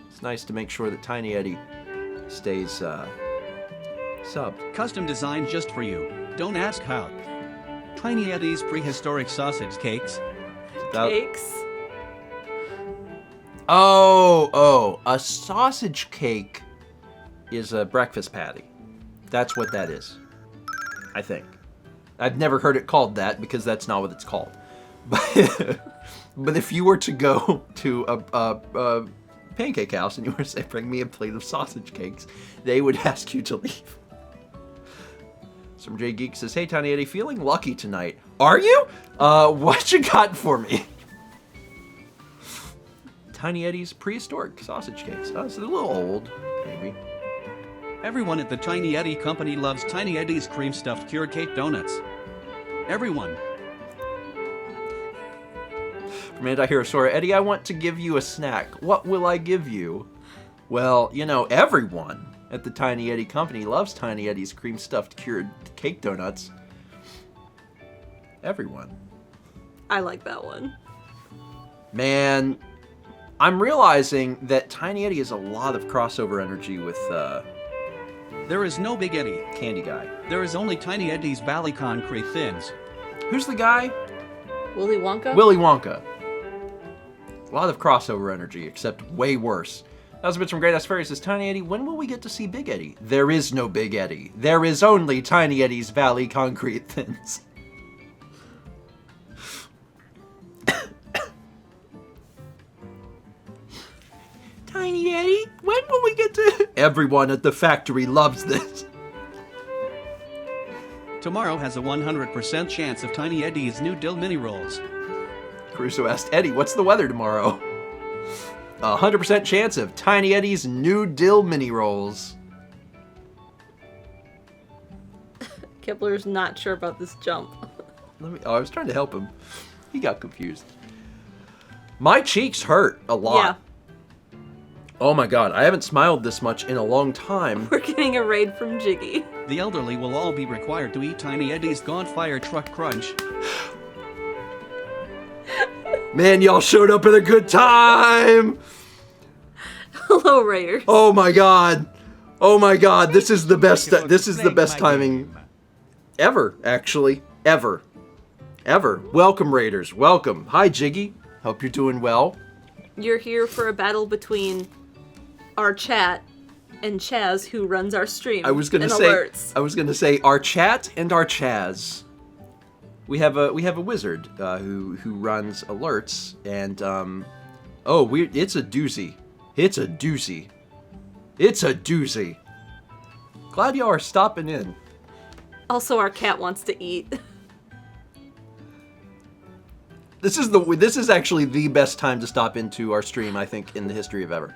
It's nice to make sure that Tiny Eddie stays subbed. Custom designed just for you. Don't ask how. Tiny Eddie's prehistoric sausage cakes. Cakes. Oh, a sausage cake is a breakfast patty. That's what that is, I think. I've never heard it called that because that's not what it's called. But if you were to go to a pancake house and you were to say, bring me a plate of sausage cakes, they would ask you to leave. Some J Geek says, hey Tiny Eddie, feeling lucky tonight. Are you? What you got for me? Tiny Eddie's prehistoric sausage cakes. Oh, it's a little old, maybe. Everyone at the Tiny Eddie Company loves Tiny Eddie's cream-stuffed cured cake donuts. Everyone. From Anti-Hero Eddie, I want to give you a snack. What will I give you? Well, you know, everyone at the Tiny Eddie Company loves Tiny Eddie's cream-stuffed cured cake donuts. Everyone. I like that one. Man, I'm realizing that Tiny Eddie has a lot of crossover energy with There is no Big Eddie. Candy Guy. There is only Tiny Eddie's Valley Concrete Thins. Who's the guy? Willy Wonka? Willy Wonka. A lot of crossover energy, except way worse. That was a bit from Great Ass Fairy. Says, Tiny Eddie, when will we get to see Big Eddie? There is no Big Eddie. There is only Tiny Eddie's Valley Concrete Thins. Tiny Eddie, when will we get to... Everyone at the factory loves this. Tomorrow has a 100% chance of Tiny Eddie's new dill mini rolls. Crusoe asked Eddie, what's the weather tomorrow? 100% chance of Tiny Eddie's new dill mini rolls. Kepler's not sure about this jump. I was trying to help him. He got confused. My cheeks hurt a lot. Yeah. Oh my god, I haven't smiled this much in a long time. We're getting a raid from Jiggy. The elderly will all be required to eat Tiny Eddie's Gaunt Fire Truck Crunch. Man, y'all showed up at a good time! Hello, Raiders. Oh my god. Oh my god, this is the best timing ever, actually. Ever. Welcome, Raiders. Welcome. Hi, Jiggy. Hope you're doing well. You're here for a battle between our chat and Chaz, who runs our stream. I was gonna say our chat and our Chaz. We have a wizard who runs alerts, and it's a doozy. It's a doozy. It's a doozy. Glad y'all are stopping in. Also, our cat wants to eat. This is actually the best time to stop into our stream, I think, in the history of ever.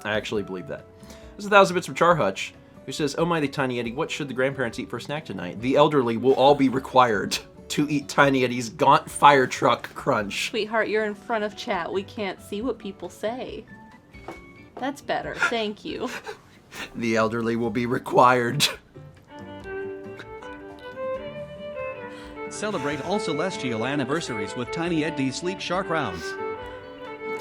I actually believe that. This is 1,000 Bits from Charhutch, who says, oh mighty Tiny Eddie, what should the grandparents eat for a snack tonight? The elderly will all be required to eat Tiny Eddie's Gaunt Fire Truck Crunch. Sweetheart, you're in front of chat. We can't see what people say. That's better. Thank you. The elderly will be required. Celebrate all celestial anniversaries with Tiny Eddie's Sleek Shark Rounds.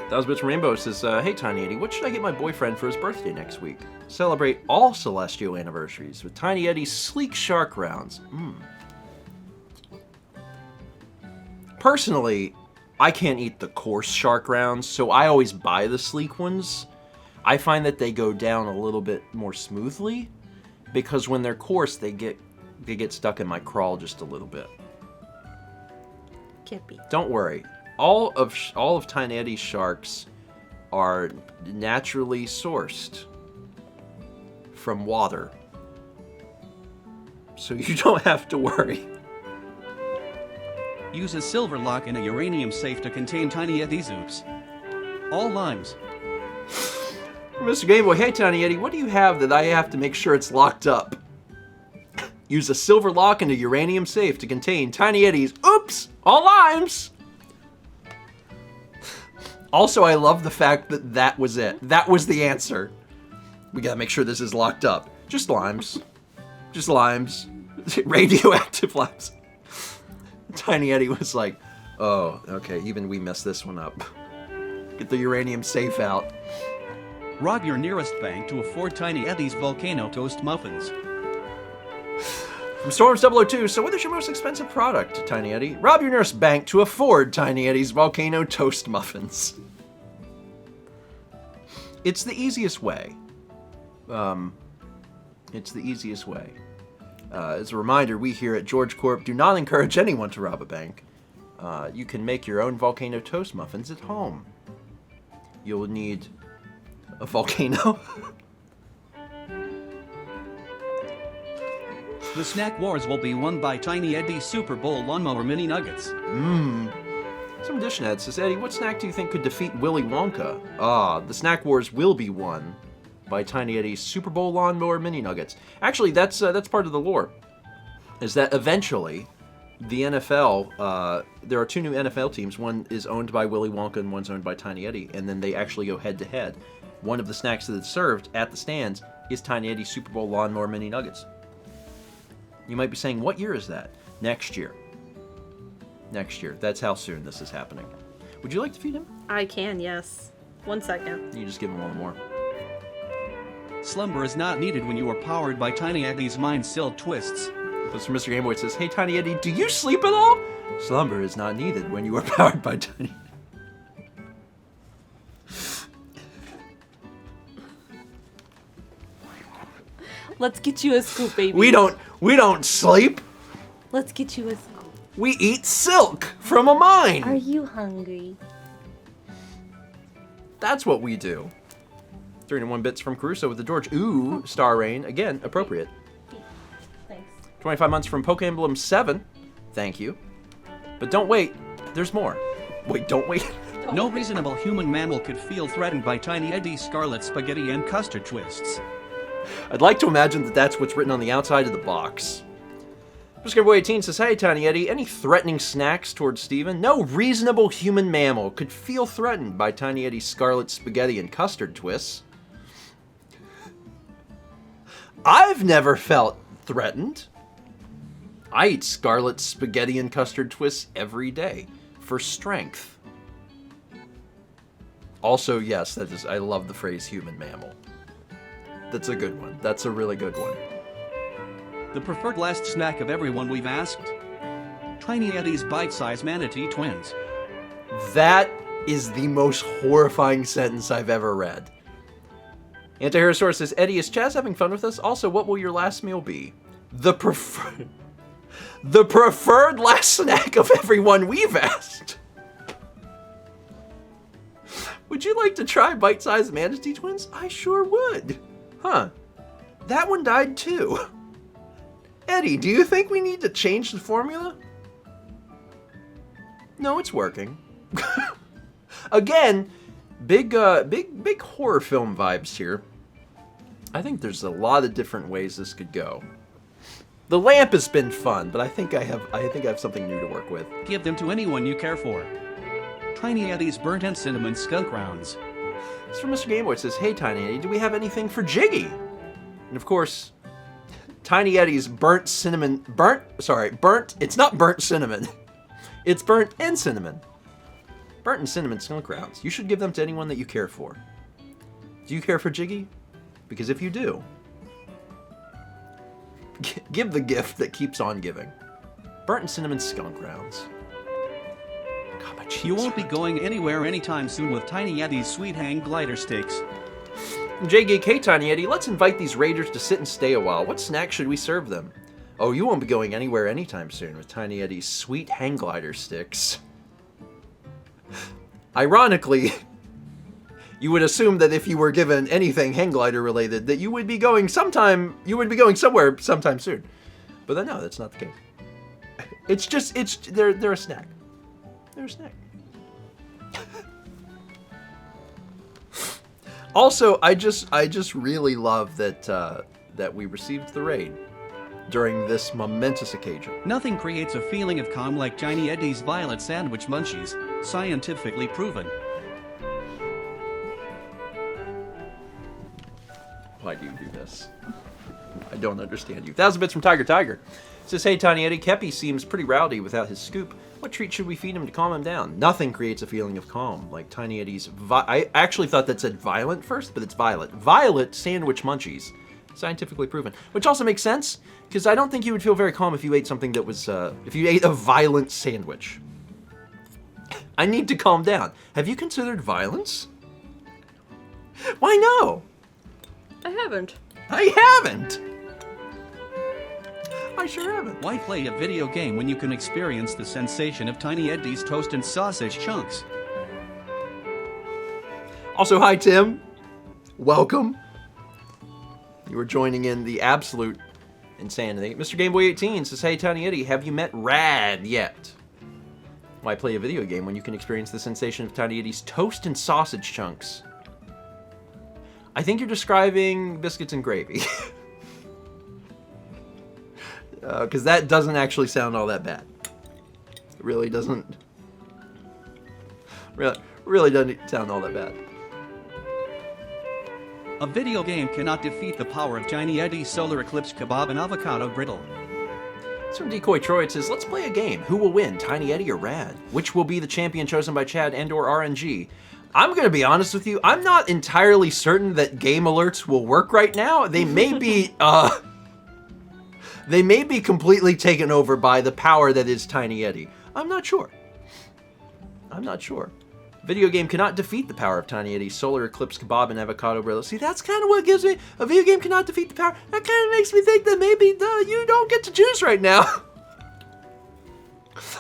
That was Bitch Rainbow says, hey Tiny Eddie, what should I get my boyfriend for his birthday next week? Celebrate all celestial anniversaries with Tiny Eddie's Sleek Shark Rounds. Personally, I can't eat the coarse shark rounds, so I always buy the sleek ones. I find that they go down a little bit more smoothly, because when they're coarse, they get stuck in my crawl just a little bit. Can't be. Don't worry. All of Tiny Eddie's sharks are naturally sourced from water. So you don't have to worry. Use a silver lock in a uranium safe to contain Tiny Eddie's oops. All limes. Mr. Gameboy, hey Tiny Eddie, what do you have that I have to make sure it's locked up? Use a silver lock in a uranium safe to contain Tiny Eddie's oops, all limes. Also, I love the fact that that was it. That was the answer. We gotta make sure this is locked up. Just limes. Just limes. Radioactive limes. Tiny Eddie was like, oh, okay, even we messed this one up. Get the uranium safe out. Rob your nearest bank to afford Tiny Eddie's Volcano Toast Muffins. From Storms002, so what is your most expensive product, Tiny Eddie? Rob your nearest bank to afford Tiny Eddie's Volcano Toast Muffins. It's the easiest way. It's the easiest way. As a reminder, we here at George Corp do not encourage anyone to rob a bank. You can make your own Volcano Toast Muffins at home. You'll need a volcano. The snack wars will be won by Tiny Eddie's Super Bowl Lawnmower Mini Nuggets. Some addition head says, Eddie, what snack do you think could defeat Willy Wonka? The snack wars will be won by Tiny Eddie's Super Bowl Lawnmower Mini Nuggets. Actually, that's part of the lore. Is that eventually the NFL, there are two new NFL teams. One is owned by Willy Wonka and one's owned by Tiny Eddie, and then they actually go head to head. One of the snacks that is served at the stands is Tiny Eddie's Super Bowl Lawnmower Mini Nuggets. You might be saying, what year is that? Next year. Next year. That's how soon this is happening. Would you like to feed him? I can, yes. 1 second. You just give him one more. Slumber is not needed when you are powered by Tiny Eddie's mind-sealed twists. This from Mr. Gameboy. It says, hey Tiny Eddie, do you sleep at all? Slumber is not needed when you are powered by Tiny Let's get you a scoop, baby. We don't sleep. Let's get you a scoop. We eat silk from a mine. Are you hungry? That's what we do. 301 bits from Caruso with the George. Ooh, Star Rain. Again, appropriate. Thanks. 25 months from Poke Emblem 7. Thank you. But don't wait. There's more. Wait, don't wait. No reasonable human mammal could feel threatened by Tiny Eddie's scarlet spaghetti and custard twists. I'd like to imagine that that's what's written on the outside of the box. Boy18 says, hey Tiny Eddie, any threatening snacks towards Steven? No reasonable human mammal could feel threatened by Tiny Eddie's scarlet spaghetti and custard twists. I've never felt threatened. I eat scarlet spaghetti and custard twists every day for strength. Also, yes, I love the phrase human mammal. That's a good one. That's a really good one. The preferred last snack of everyone we've asked? Tiny Eddie's bite-sized manatee twins. That is the most horrifying sentence I've ever read. Antiherosaurus says, Eddie, is Chaz having fun with us? Also, what will your last meal be? The preferred last snack of everyone we've asked. Would you like to try bite-sized manatee twins? I sure would. Huh. That one died too. Eddie, do you think we need to change the formula? No, it's working. Again, big horror film vibes here. I think there's a lot of different ways this could go. The lamp has been fun, but I think I have something new to work with. Give them to anyone you care for. Tiny Eddie's burnt and cinnamon skunk rounds. It's from Mr. Gameboy. It says, "Hey, Tiny Eddie, do we have anything for Jiggy?" And of course, Tiny Eddie's burnt, it's not burnt cinnamon. It's burnt and cinnamon. Burnt and cinnamon skunk rounds. You should give them to anyone that you care for. Do you care for Jiggy? Because if you do, give the gift that keeps on giving. Burnt and cinnamon skunk rounds. God, my cheeks You won't be hurt. going anywhere anytime soon with Tiny Eddie's sweet hang glider sticks. J-Geek, hey Tiny Eddie, let's invite these raiders to sit and stay a while. What snack should we serve them? Oh, you won't be going anywhere anytime soon with Tiny Eddie's sweet hang glider sticks. Ironically, you would assume that if you were given anything hang glider related, that you would be going somewhere sometime soon. But then, no, that's not the case. They're a snack. They're a snack. Also, I just really love that we received the raid during this momentous occasion. Nothing creates a feeling of calm like Tiny Eddie's violet sandwich munchies, scientifically proven. Why do you do this? I don't understand you. 1,000 bits from Tiger. Says, "Hey Tiny Eddie, Kepi seems pretty rowdy without his scoop. What treat should we feed him to calm him down?" Nothing creates a feeling of calm like Tiny Eddie's I actually thought that said violent first, but it's violet. Violet sandwich munchies. Scientifically proven. Which also makes sense, because I don't think you would feel very calm if you ate something that was, if you ate a violent sandwich. I need to calm down. Have you considered violence? Why no? I haven't. I haven't! I sure haven't. Why play a video game when you can experience the sensation of Tiny Eddie's toast and sausage chunks? Also, hi Tim. Welcome. You are joining in the absolute insanity. Mr. Gameboy18 says, "Hey Tiny Eddie, have you met Rad yet?" Why play a video game when you can experience the sensation of Tiny Eddie's toast and sausage chunks? I think you're describing biscuits and gravy. Because that doesn't actually sound all that bad. It really doesn't. Really doesn't sound all that bad. A video game cannot defeat the power of Tiny Eddie's solar eclipse kebab and avocado griddle. It's from Decoy Troy. It says, "Let's play a game. Who will win, Tiny Eddie or Rad? Which will be the champion chosen by Chad and/or RNG?" I'm going to be honest with you. I'm not entirely certain that game alerts will work right now. They may be, they may be completely taken over by the power that is Tiny Eddie. I'm not sure. Video game cannot defeat the power of Tiny Eddie's solar eclipse kebab and avocado griddle. See, that's kind of what gives me, a video game cannot defeat the power. That kind of makes me think that maybe you don't get to choose right now.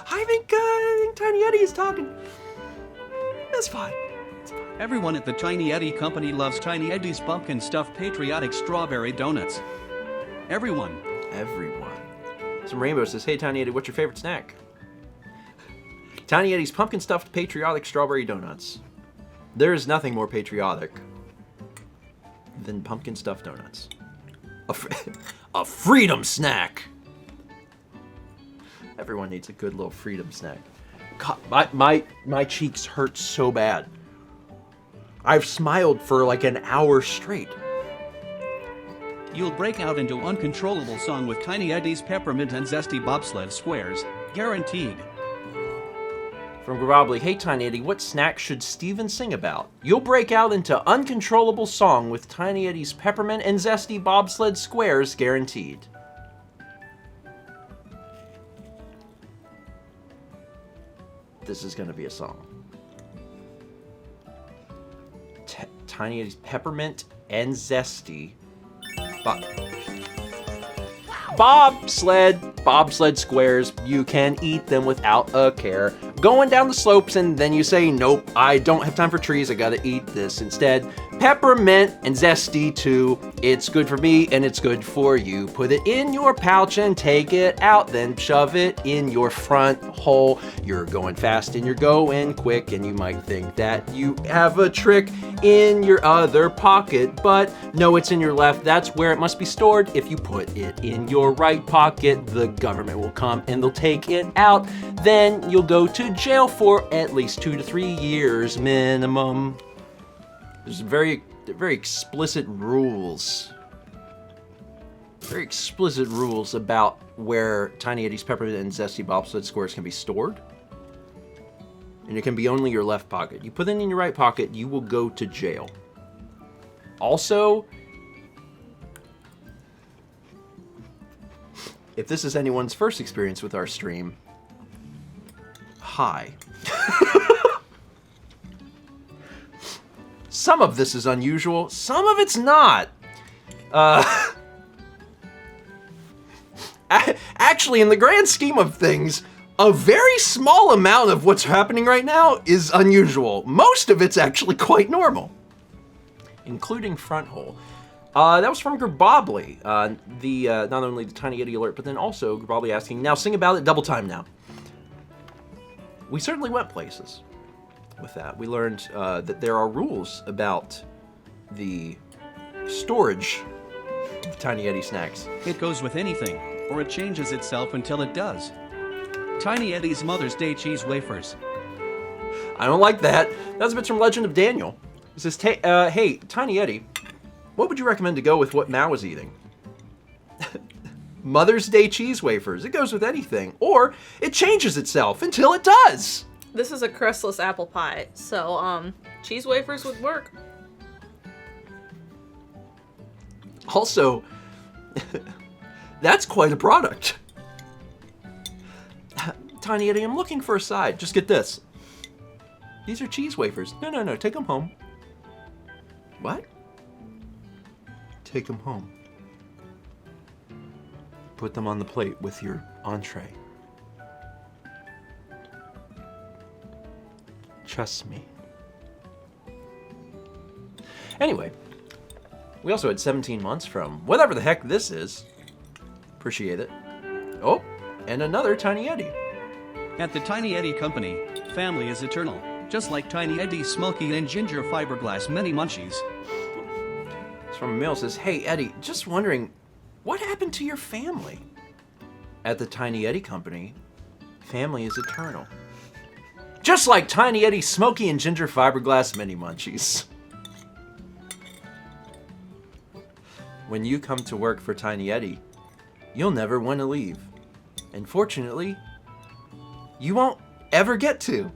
I think Tiny Eddie is talking. That's fine. Everyone at the Tiny Eddie Company loves Tiny Eddie's pumpkin stuffed patriotic strawberry donuts. Everyone. Some Rainbow says, "Hey Tiny Eddie, what's your favorite snack?" Tiny Eddie's pumpkin stuffed patriotic strawberry donuts. There is nothing more patriotic than pumpkin stuffed donuts. A freedom snack. Everyone needs a good little freedom snack. God, my cheeks hurt so bad. I've smiled for like an hour straight. You'll break out into uncontrollable song with Tiny Eddie's peppermint and zesty bobsled squares. Guaranteed. From Grobly, "Hey Tiny Eddie, what snack should Steven sing about? You'll break out into uncontrollable song with Tiny Eddie's peppermint and zesty bobsled squares, guaranteed." This is gonna be a song. Tiny Eddie's peppermint and zesty bobsled squares. You can eat them without a care. Going down the slopes and then you say, "Nope, I don't have time for trees, I gotta eat this instead." Peppermint and zesty too. It's good for me and it's good for you. Put it in your pouch and take it out, then shove it in your front hole. You're going fast and you're going quick, and you might think that you have a trick in your other pocket, but no, it's in your left. That's where it must be stored. If you put it in your right pocket, the government will come and they'll take it out. Then you'll go to jail for at least 2 to 3 years minimum. There's very explicit rules. Very explicit rules about where Tiny Eddie's Peppermint and Zesty Bobsled scores can be stored. And it can be only your left pocket. You put it in your right pocket, you will go to jail. Also, if this is anyone's first experience with our stream, hi. Some of this is unusual, some of it's not. Actually, in the grand scheme of things, a very small amount of what's happening right now is unusual. Most of it's actually quite normal, including front hole. That was from Gerbobly. Not only the Tiny Eddie alert, but then also Gerbobly asking, now sing about it double time now. We certainly went places with that. We learned that there are rules about the storage of Tiny Eddie snacks. It goes with anything, or it changes itself until it does. Tiny Eddie's Mother's Day cheese wafers. I don't like that. That's a bit from Legend of Daniel. It says, hey, Tiny Eddie, what would you recommend to go with what Mao was eating? Mother's Day cheese wafers. It goes with anything. Or it changes itself until it does. This is a crustless apple pie, so cheese wafers would work. Also, that's quite a product. Tiny Eddie, I'm looking for a side. Just get this. These are cheese wafers. No, take them home. What? Take them home. Put them on the plate with your entree. Trust me. Anyway, we also had 17 months from whatever the heck this is. Appreciate it. Oh, and another Tiny Eddie. At the Tiny Eddie Company, family is eternal. Just like Tiny Eddie's Smoky and Ginger Fiberglass Mini Munchies. It's from Emil. Says, hey Eddie, just wondering, what happened to your family? At the Tiny Eddie Company, family is eternal. Just like Tiny Eddie's Smoky and Ginger Fiberglass Mini Munchies. When you come to work for Tiny Eddie, you'll never want to leave. And fortunately, you won't ever get to.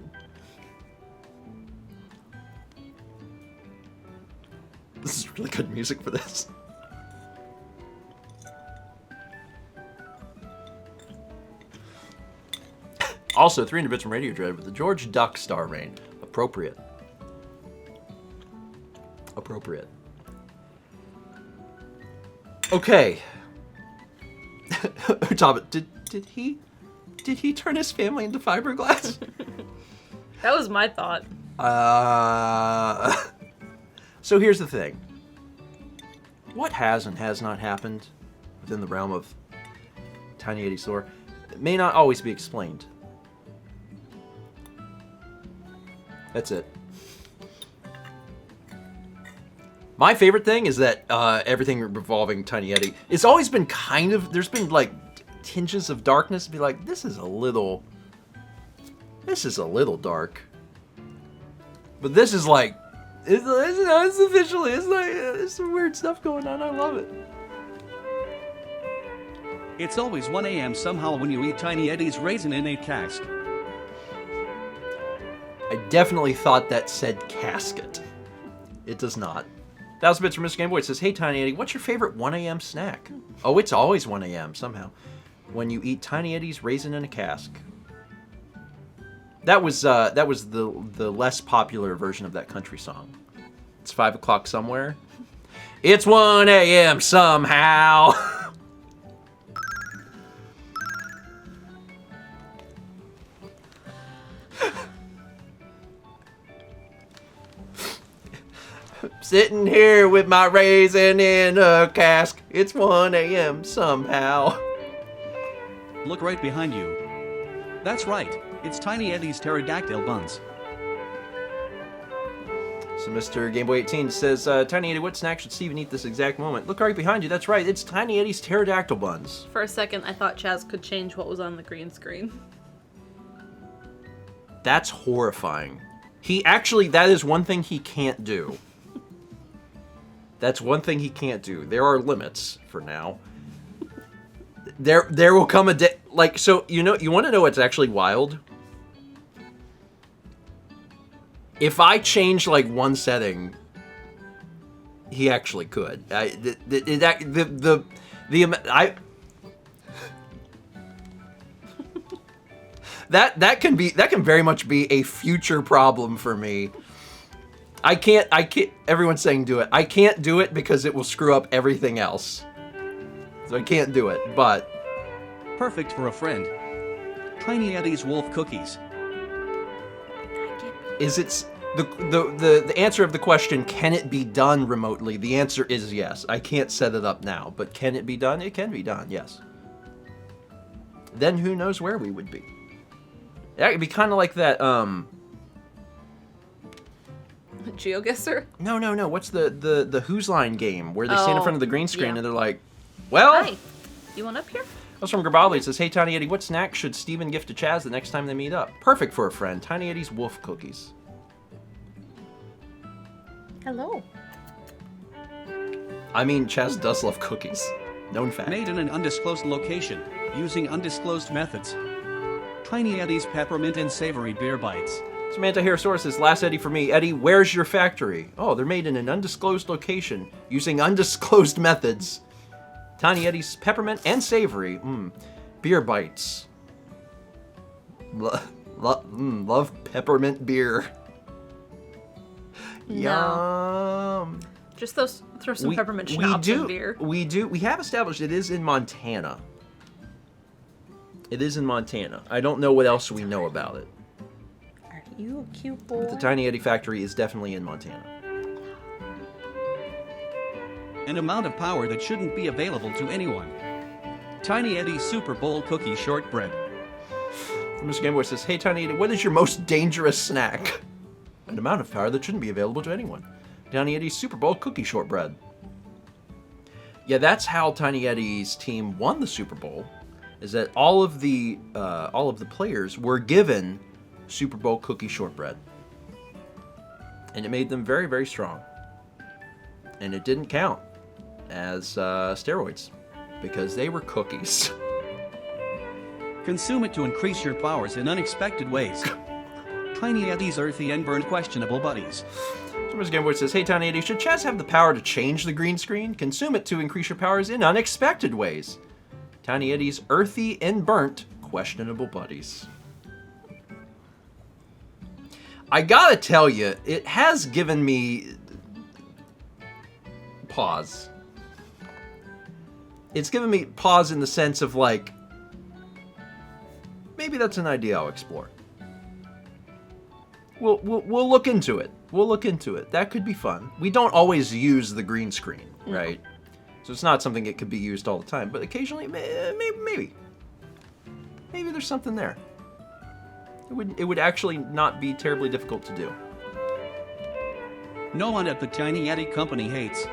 This is really good music for this. Also, 300 bits from Radio Dread with the George Duck Star Rain. Appropriate. Appropriate. Okay. Utaba, did he turn his family into fiberglass? That was my thought. So here's the thing. What has and has not happened within the realm of Tiny Eddie's lore may not always be explained. That's it. My favorite thing is that everything revolving Tiny Eddie, it's always been kind of, there's been like tinges of darkness. Be like, this is a little dark. But this is like, it's officially, it's like, there's some weird stuff going on. I love it. It's always 1 a.m. somehow when you eat Tiny Eddie's Raisin in a Cask. I definitely thought that said casket. It does not. That was a bit from Mr. Game Boy. It says, hey Tiny Eddie, what's your favorite 1 a.m. snack? Oh, it's always 1 a.m. somehow. When you eat Tiny Eddie's Raisin in a Cask. That was the less popular version of that country song. It's 5 o'clock somewhere. It's 1 a.m. somehow. Sitting here with my raisin in a cask. It's 1 a.m. somehow. Look right behind you. That's right. It's Tiny Eddie's pterodactyl buns. So Mr. Game Boy 18 says, Tiny Eddie, what snack should Steven eat this exact moment? Look right behind you. That's right. It's Tiny Eddie's pterodactyl buns. For a second, I thought Chaz could change what was on the green screen. That's horrifying. That is one thing he can't do. That's one thing he can't do. There are limits for now. There will come a day, like, so, you want to know what's actually wild? If I change, like, one setting, he actually could. That can very much be a future problem for me. I can't, everyone's saying do it. I can't do it because it will screw up everything else. So I can't do it, but... Perfect for a friend. Tiny Eddie's Wolf Cookies. Is it... The answer of the question, can it be done remotely? The answer is yes. I can't set it up now, but can it be done? It can be done, yes. Then who knows where we would be. That would be kind of like that, GeoGuessr? No. What's the Who's Line game where they stand in front of the green screen and they're like, well... Hi. You want up here? That's from Grabobli. It says, hey, Tiny Eddie, what snack should Steven gift to Chaz the next time they meet up? Perfect for a friend. Tiny Eddie's Wolf Cookies. Hello. I mean, Chaz does love cookies. Known fact. Made in an undisclosed location, using undisclosed methods. Tiny Eddie's Peppermint and Savory Beer Bites. Samantha Harrisaurus says, last Eddie for me. Eddie, where's your factory? Oh, they're made in an undisclosed location, using undisclosed methods. Tiny Eddie's Peppermint and Savory. Beer Bites. Love peppermint beer. No. Yum. Just throw some peppermint schnapps in beer. We have established it is in Montana. It is in Montana. I don't know what else we know about it. Are you a cute boy? But the Tiny Eddie factory is definitely in Montana. An amount of power that shouldn't be available to anyone. Tiny Eddie's Super Bowl Cookie Shortbread. Mr. Gameboy says, hey Tiny Eddie, what is your most dangerous snack? An amount of power that shouldn't be available to anyone. Tiny Eddie's Super Bowl Cookie Shortbread. Yeah, that's how Tiny Eddie's team won the Super Bowl. Is that all of the players were given Super Bowl Cookie Shortbread, and it made them very, very strong. And it didn't count as steroids because they were cookies. Consume it to increase your powers in unexpected ways. Tiny Eddie's Earthy and Burned Questionable Buddies. So Mr. Gameboy says, hey Tiny Eddie, should Chaz have the power to change the green screen? Consume it to increase your powers in unexpected ways. Tiny Eddie's Earthy and Burnt Questionable Buddies. I gotta tell you, it has given me pause. It's given me pause in the sense of like, maybe that's an idea I'll explore. We'll look into it. We'll look into it. That could be fun. We don't always use the green screen, right? So it's not something that could be used all the time, but occasionally, maybe there's something there. It would actually not be terribly difficult to do. No one at the Tiny Eddie Company hates.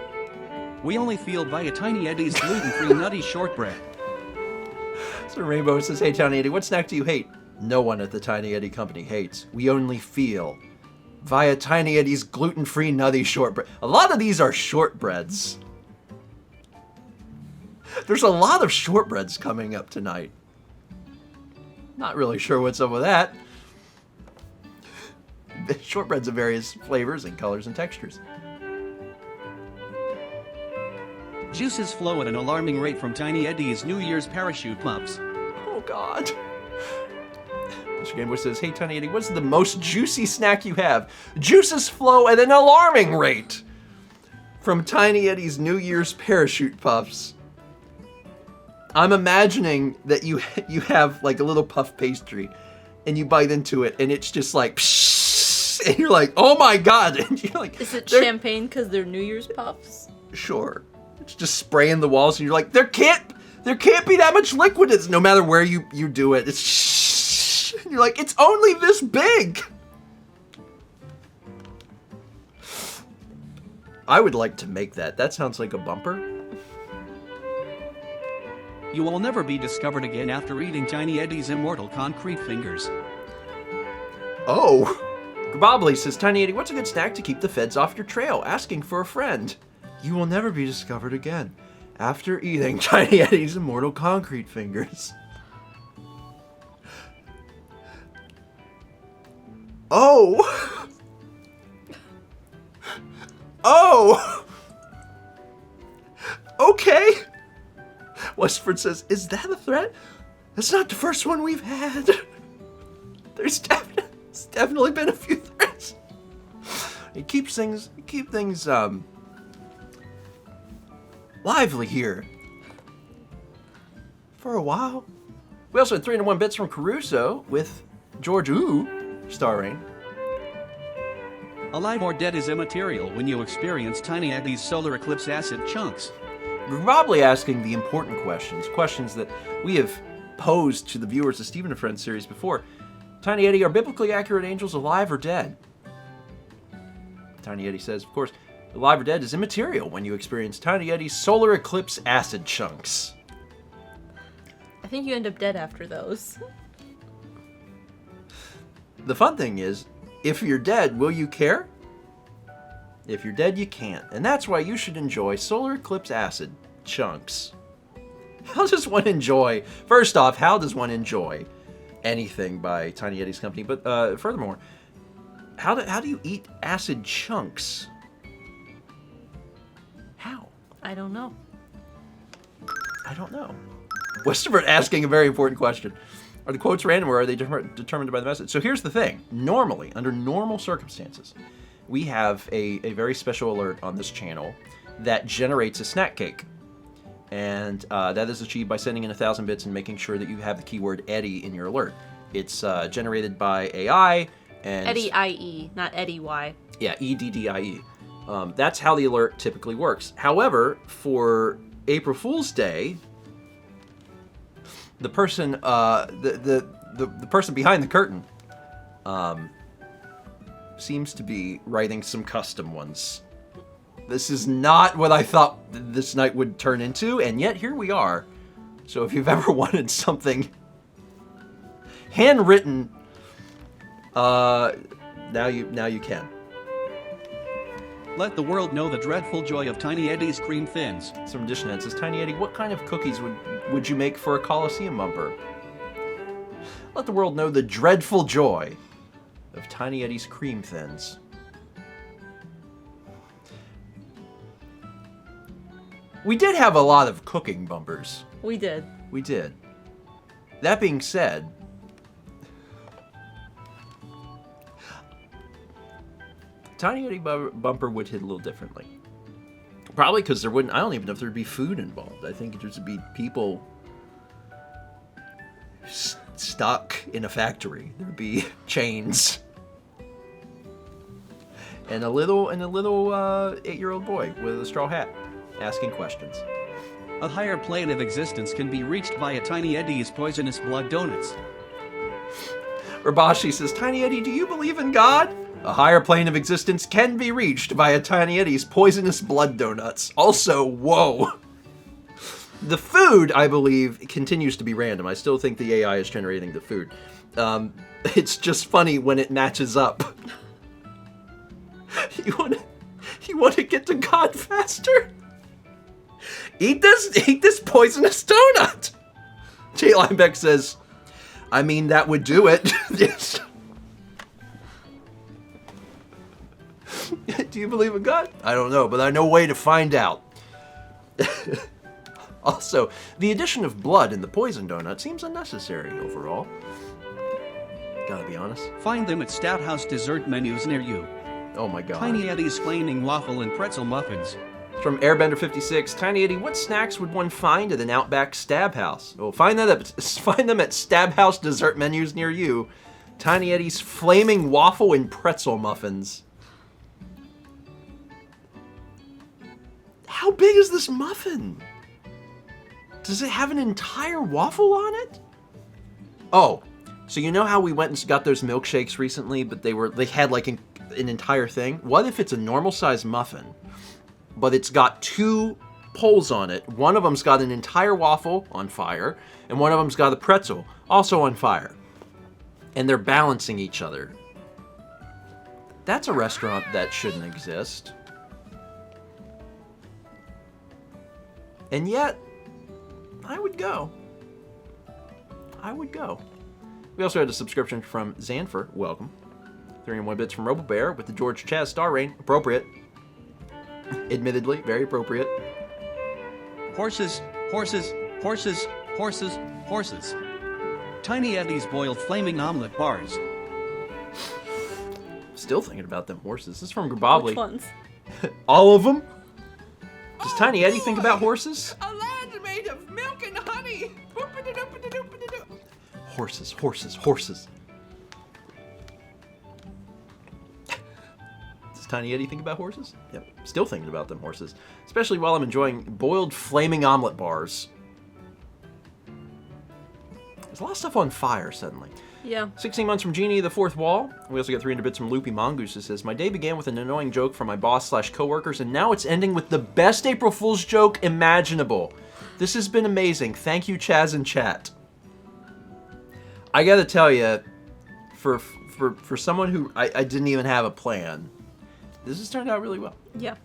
We only feel via Tiny Eddie's gluten-free nutty shortbread. So Rainbow says, hey Tiny Eddie, what snack do you hate? No one at the Tiny Eddie Company hates. We only feel via Tiny Eddie's gluten-free nutty shortbread. A lot of these are shortbreads. There's a lot of shortbreads coming up tonight. Not really sure what's up with that. Shortbreads of various flavors and colors and textures. Juices flow at an alarming rate from Tiny Eddie's New Year's parachute puffs. Oh, God. Mr. Gameboy says, hey, Tiny Eddie, what's the most juicy snack you have? Juices flow at an alarming rate from Tiny Eddie's New Year's parachute puffs. I'm imagining that you have like a little puff pastry and you bite into it and it's just like, psh, and you're like, oh my God. And you're like, is it champagne because they're New Year's puffs? Sure. It's just spraying the walls and you're like, there can't be that much liquid. It's no matter where you do it. It's shh. And you're like, it's only this big. I would like to make that. That sounds like a bumper. You will never be discovered again after eating Tiny Eddie's immortal concrete fingers. Oh. Grabobli says, Tiny Eddie, what's a good snack to keep the feds off your trail? Asking for a friend. You will never be discovered again after eating Tiny Eddie's immortal concrete fingers. Oh! Oh! Okay! Westford says, is that a threat? That's not the first one we've had. There's definitely been a few threats. It keeps things lively here. For a while. We also had 301 bits from Caruso with George Ooh starring. Alive or dead is immaterial when you experience Tiny Eddie's solar eclipse acid chunks. We're probably asking the important questions that we have posed to the viewers of Stephen and Friends series before. Tiny Eddie, are biblically accurate angels alive or dead? Tiny Eddie says, of course, alive or dead is immaterial when you experience Tiny Eddie's solar eclipse acid chunks. I think you end up dead after those. The fun thing is, if you're dead, will you care? If you're dead, you can't. And that's why you should enjoy solar eclipse acid chunks. How does one enjoy... First off, how does one enjoy anything by Tiny Eddie's company? But furthermore, how do you eat acid chunks? How? I don't know. I don't know. Westerford asking a very important question. Are the quotes random or are they determined by the message? So here's the thing. Normally, under normal circumstances, we have a very special alert on this channel that generates a snack cake. And that is achieved by sending in 1,000 bits and making sure that you have the keyword Eddie in your alert. It's generated by AI and... Eddie IE, not Eddie Y. Yeah, EDDIE. That's how the alert typically works. However, for April Fool's Day, the person the person behind the curtain seems to be writing some custom ones. This is not what I thought this night would turn into, and yet here we are. So if you've ever wanted something handwritten, now you can. Let the world know the dreadful joy of Tiny Eddie's cream thins. Some addition that says, Tiny Eddie, what kind of cookies would you make for a Coliseum bumper? Let the world know the dreadful joy of Tiny Eddie's cream thins. We did have a lot of cooking bumpers. We did. We did. That being said, Tiny Eddie bumper would hit a little differently. Probably because there wouldn't, I don't even know if there'd be food involved. I think it'd just be people stuck in a factory. There'd be chains. And a little 8-year-old boy with a straw hat asking questions. A higher plane of existence can be reached via Tiny Eddie's poisonous blood donuts. Rabashi says, Tiny Eddie, do you believe in God? A higher plane of existence can be reached via Tiny Eddie's poisonous blood donuts. Also, whoa. The food, I believe, continues to be random. I still think the AI is generating the food. It's just funny when it matches up. You want to get to God faster? Eat this poisonous donut. Jay Linebeck says, I mean, that would do it. Yes. Do you believe in God? I don't know, but I know a way to find out. Also, the addition of blood in the poison donut seems unnecessary overall. Gotta be honest. Find them at Stout House dessert menus near you. Oh my god. Tiny Eddie's flaming waffle and pretzel muffins. From Airbender56, Tiny Eddie, what snacks would one find at an Outback Stab House? Well, find them at Stab House dessert menus near you. Tiny Eddie's flaming waffle and pretzel muffins. How big is this muffin? Does it have an entire waffle on it? Oh, so you know how we went and got those milkshakes recently, but they had like an entire thing? What if it's a normal size muffin, but it's got two poles on it? One of them's got an entire waffle on fire, and one of them's got a pretzel also on fire. And they're balancing each other. That's a restaurant that shouldn't exist. And yet, I would go. I would go. We also had a subscription from Zanfer. Welcome. 301 bits from RoboBear with the George Chaz star rating. Appropriate. Admittedly, very appropriate. Horses, horses, horses, horses, horses. Tiny Eddie's boiled flaming omelet bars. Still thinking about them horses. This is from Grabobly. Which ones? All of them? Does Tiny Eddie think about horses? A land made of milk and honey. Horses, horses, horses. Does Tiny Eddie think about horses? Yep. Still thinking about them horses. Especially while I'm enjoying boiled flaming omelet bars. There's a lot of stuff on fire suddenly. Yeah. 16 months from Genie, the fourth wall. We also get 300 bits from Loopy Mongoose that says, my day began with an annoying joke from my boss/coworkers, and now it's ending with the best April Fool's joke imaginable. This has been amazing. Thank you, Chaz and chat. I gotta tell you, for someone who I didn't even have a plan, this has turned out really well. Yeah.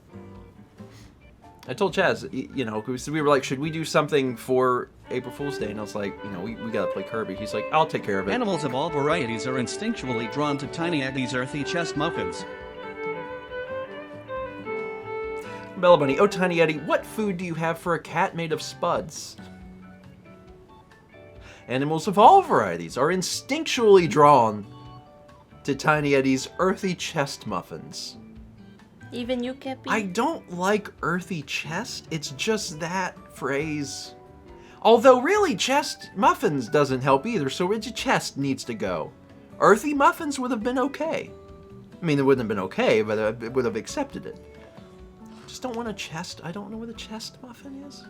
I told Chaz, you know, we were like, should we do something for April Fool's Day? And I was like, you know, we gotta play Kirby. He's like, I'll take care of it. Animals of all varieties are instinctually drawn to Tiny Eddie's earthy chest muffins. Bella Bunny, oh Tiny Eddie, what food do you have for a cat made of spuds? Animals of all varieties are instinctually drawn to Tiny Eddie's earthy chest muffins. Even you can't be. I don't like earthy chest. It's just that phrase. Although really, chest muffins doesn't help either, so Rigid Chest needs to go. Earthy muffins would have been okay. I mean, it wouldn't have been okay, but I would have accepted it. Just don't want a chest. I don't know what a chest muffin is.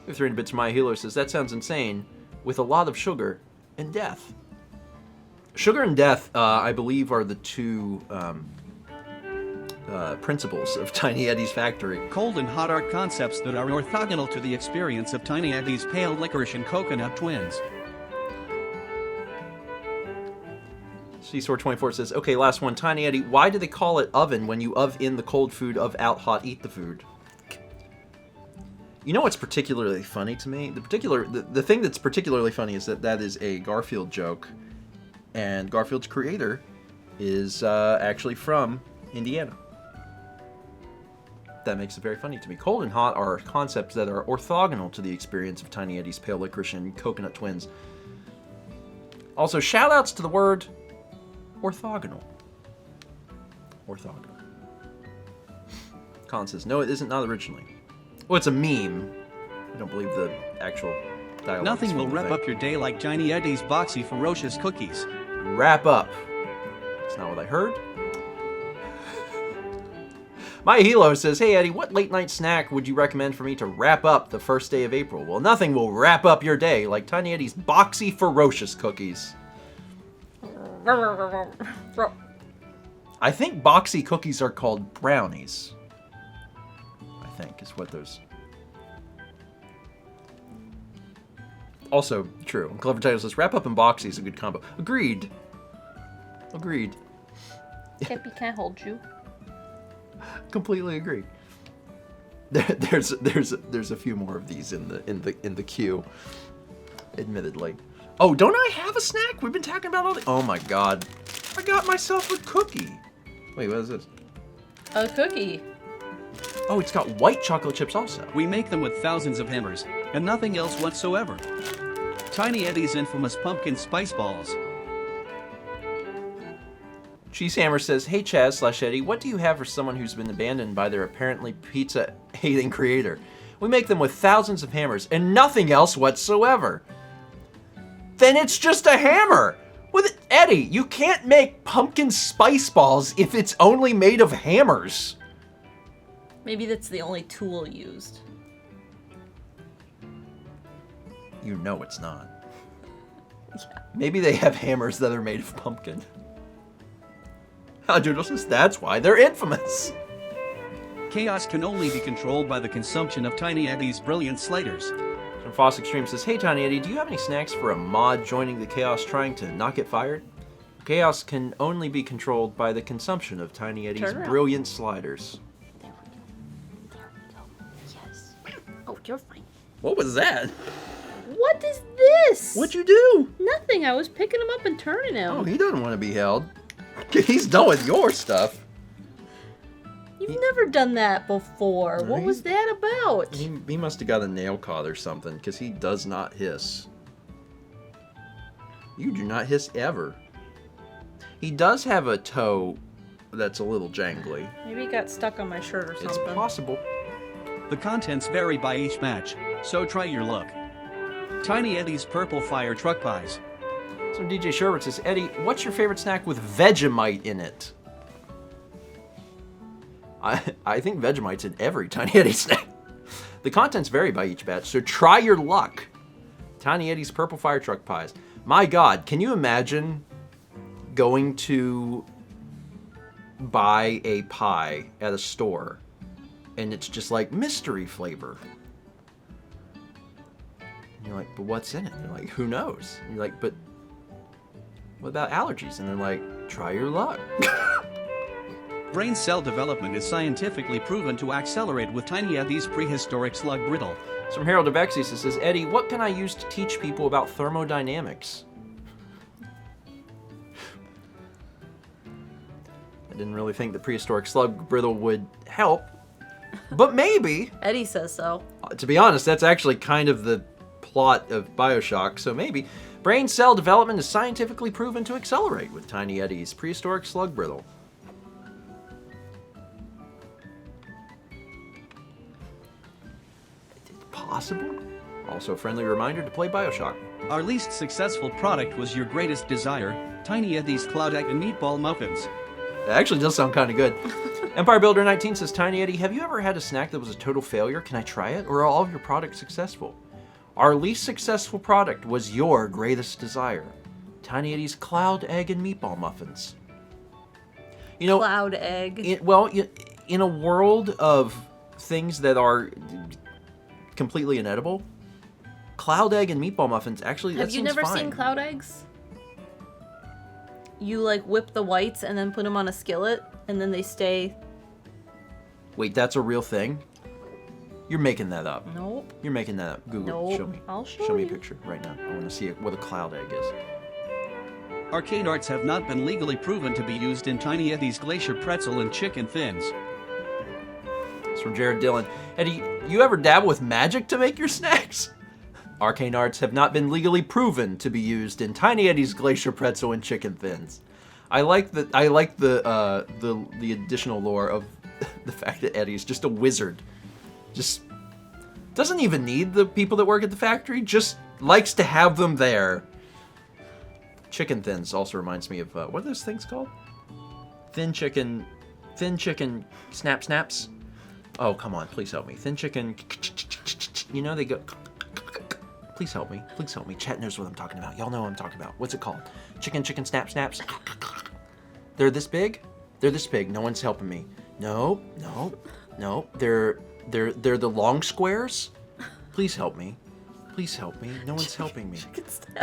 300 bits My Healer says, that sounds insane, with a lot of sugar and death. Sugar and death, I believe, are the two principles of Tiny Eddie's Factory. Cold and hot are concepts that are orthogonal to the experience of Tiny Eddie's pale licorice and coconut twins. Seasword24 says, okay, last one. Tiny Eddie, why do they call it oven when you in the cold food of out hot eat the food? You know what's particularly funny to me? The thing that's particularly funny is that is a Garfield joke, and Garfield's creator is actually from Indiana. That makes it very funny to me. Cold and hot are concepts that are orthogonal to the experience of Tiny Eddie's pale licorice and coconut twins. Also, shout-outs to the word orthogonal. Orthogonal. Colin says, no, it isn't, not originally. Well, it's a meme. I don't believe the actual dialogue. Nothing will wrap up your day like Tiny Eddie's boxy, ferocious cookies. Wrap up. That's not what I heard. My Hilo says, hey Eddie, what late night snack would you recommend for me to wrap up the first day of April? Well, nothing will wrap up your day like Tiny Eddie's boxy, ferocious cookies. I think boxy cookies are called brownies. I think is what those... Also true. Clever Title says, wrap up and boxy is a good combo. Agreed. Agreed. Cappy can't hold you. Completely agree. There's a few more of these in the queue. Admittedly. Oh, don't I have a snack? We've been talking about all the... Oh my god. I got myself a cookie. Wait, what is this? A cookie. Oh, it's got white chocolate chips also. We make them with thousands of hammers, and nothing else whatsoever. Tiny Eddie's infamous pumpkin spice balls. Cheesehammer says, hey Chaz/Eddie, what do you have for someone who's been abandoned by their apparently pizza-hating creator? We make them with thousands of hammers and nothing else whatsoever. Then it's just a hammer! Eddie, you can't make pumpkin spice balls if it's only made of hammers. Maybe that's the only tool used. You know it's not. Yeah. Maybe they have hammers that are made of pumpkin. Doodle says that's why they're infamous. Chaos can only be controlled by the consumption of Tiny Eddie's brilliant sliders. From Foss Extreme says, hey Tiny Eddie, do you have any snacks for a mod joining the Chaos trying to not get fired? Chaos can only be controlled by the consumption of Tiny Eddie's brilliant sliders. There we go. Yes. You're fine. What was that? What is this? What'd you do? Nothing. I was picking him up and turning him. Oh, he doesn't want to be held. He's done with your stuff. You've never done that before. What was that about? He must have got a nail caught or something, because he does not hiss. You do not hiss ever. He does have a toe that's a little jangly. Maybe it got stuck on my shirt or something. It's possible. The contents vary by each batch, so try your luck. Tiny Eddie's Purple Fire Truck Pies. So DJ Sherwood says, Eddie, what's your favorite snack with Vegemite in it? I think Vegemite's in every Tiny Eddie snack. The contents vary by each batch, so try your luck. Tiny Eddie's Purple Fire Truck Pies. My God, can you imagine going to buy a pie at a store and it's just like mystery flavor? And you're like, but what's in it? And they're like, who knows? And you're like, but what about allergies? And they're like, try your luck. Brain cell development is scientifically proven to accelerate with Tiny Eddie's prehistoric slug brittle. So from Harold Avexis, it says, Eddie, what can I use to teach people about thermodynamics? I didn't really think the prehistoric slug brittle would help, but maybe. Eddie says so. To be honest, that's actually kind of the plot of Bioshock, so maybe. Brain cell development is scientifically proven to accelerate with Tiny Eddie's prehistoric slug brittle. Possible? Also a friendly reminder to play Bioshock. Our least successful product was your greatest desire, Tiny Eddie's Cloud Egg and Meatball Muffins. It actually does sound kind of good. Empire Builder 19 says, Tiny Eddie, have you ever had a snack that was a total failure? Can I try it? Or are all of your products successful? Our least successful product was your greatest desire, Tiny Eddie's Cloud Egg and Meatball Muffins. You know, Cloud egg. In a world of things that are completely inedible, cloud egg and meatball muffins actually Have you never seen cloud eggs? You like whip the whites and then put them on a skillet and then they stay. Wait, that's a real thing? You're making that up. Nope. You're making that up. Google. Nope. Show me. I'll show Show me a you. picture right now. I want to see what a cloud egg is. Arcade arts have not been legally proven to be used in Tiny Eddie's Glacier Pretzel and Chicken Fins. It's from Jared Dillon. Eddie, you ever dabble with magic to make your snacks? Arcane arts have not been legally proven to be used in Tiny Eddie's Glacier Pretzel and Chicken Fins. I like the additional lore of the fact that Eddie's just a wizard. Just doesn't even need the people that work at the factory. Just likes to have them there. Chicken Thins also reminds me of what are those things called? Thin chicken snap snaps. Oh, come on, please help me. Thin chicken, you know, they go, please help me. Please help me. Chat knows what I'm talking about. Y'all know what I'm talking about. What's it called? Chicken snap snaps. They're this big? They're this big. No one's helping me. No. They're the long squares. Please help me. Please help me. No one's helping me.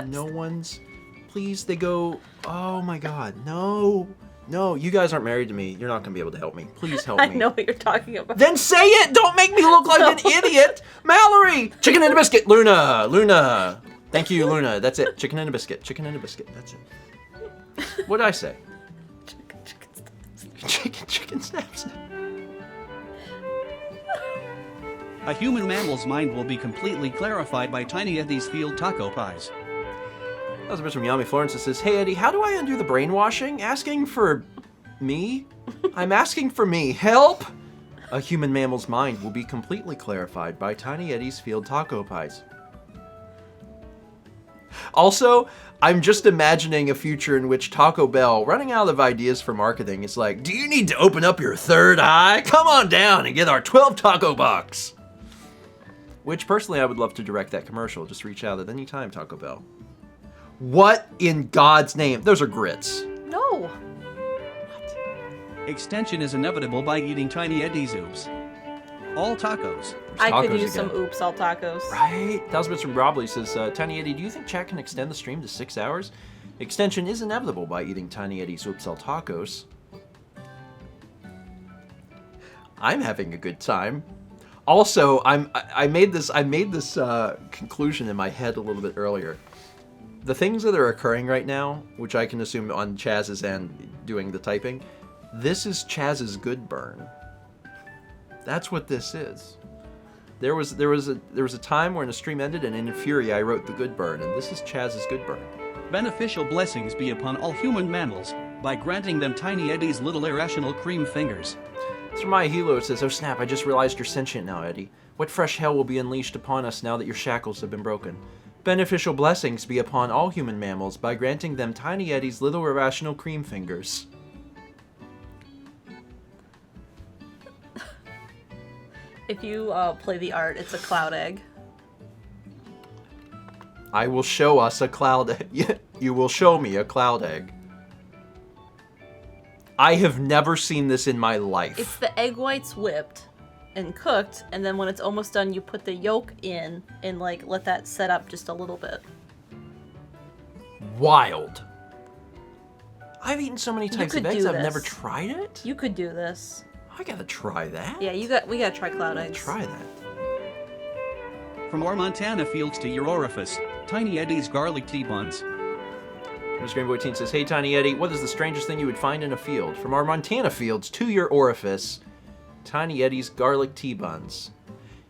No one's, please, they go, oh my God, no. No, you guys aren't married to me. You're not going to be able to help me. Please help me. I know what you're talking about. Then say it! Don't make me look like an idiot! Mallory! Chicken and a biscuit! Luna! Thank you, Luna. That's it. Chicken and a biscuit. That's it. What did I say? Chicken snaps. A human mammal's mind will be completely clarified by Tiny Eddie's Field Taco Pies. That was a bit from Yami Florence that says, hey Eddie, how do I undo the brainwashing? Asking for me? I'm asking for me. Help! A human mammal's mind will be completely clarified by Tiny Eddie's Field Taco Pies. Also, I'm just imagining a future in which Taco Bell, running out of ideas for marketing, is like, do you need to open up your third eye? Come on down and get our 12 taco box. Which, personally, I would love to direct that commercial. Just reach out at any time, Taco Bell. What in God's name? Those are grits. No. Extension is inevitable by eating Tiny Eddie's Oops. All tacos. I could Tacos use some again. oops all tacos. Right. That was a bit from Robley says, Tiny Eddie, do you think chat can extend the stream to 6 hours? Extension is inevitable by eating Tiny Eddie's Oops All Tacos. I'm having a good time. Also, I made this conclusion in my head a little bit earlier. The things that are occurring right now, which I can assume on Chaz's end doing the typing, this is Chaz's good burn. That's what this is. There was a time where the stream ended, and in fury I wrote the good burn, and this is Chaz's good burn. Beneficial blessings be upon all human mammals by granting them Tiny Eddie's little irrational cream fingers. So my Hilo says, "Oh snap! I just realized you're sentient now, Eddie. What fresh hell will be unleashed upon us now that your shackles have been broken? Beneficial blessings be upon all human mammals by granting them Tiny Eddie's little irrational cream fingers." If you play the art, it's a cloud egg. I will show us a cloud egg. You will show me a cloud egg. I have never seen this in my life. It's the egg whites whipped and cooked, and then when it's almost done, you put the yolk in and like let that set up just a little bit. Wild. I've eaten so many types could of eggs, do I've never this. tried it. You could do this. I gotta try that. Yeah, we gotta try cloud eggs. Try that. From our Montana fields to your orifice, Tiny Eddie's garlic tea buns. Miss Greenboy Teen says, "Hey Tiny Eddie, what is the strangest thing you would find in a field? From our Montana fields to your orifice, Tiny Eddie's garlic tea buns."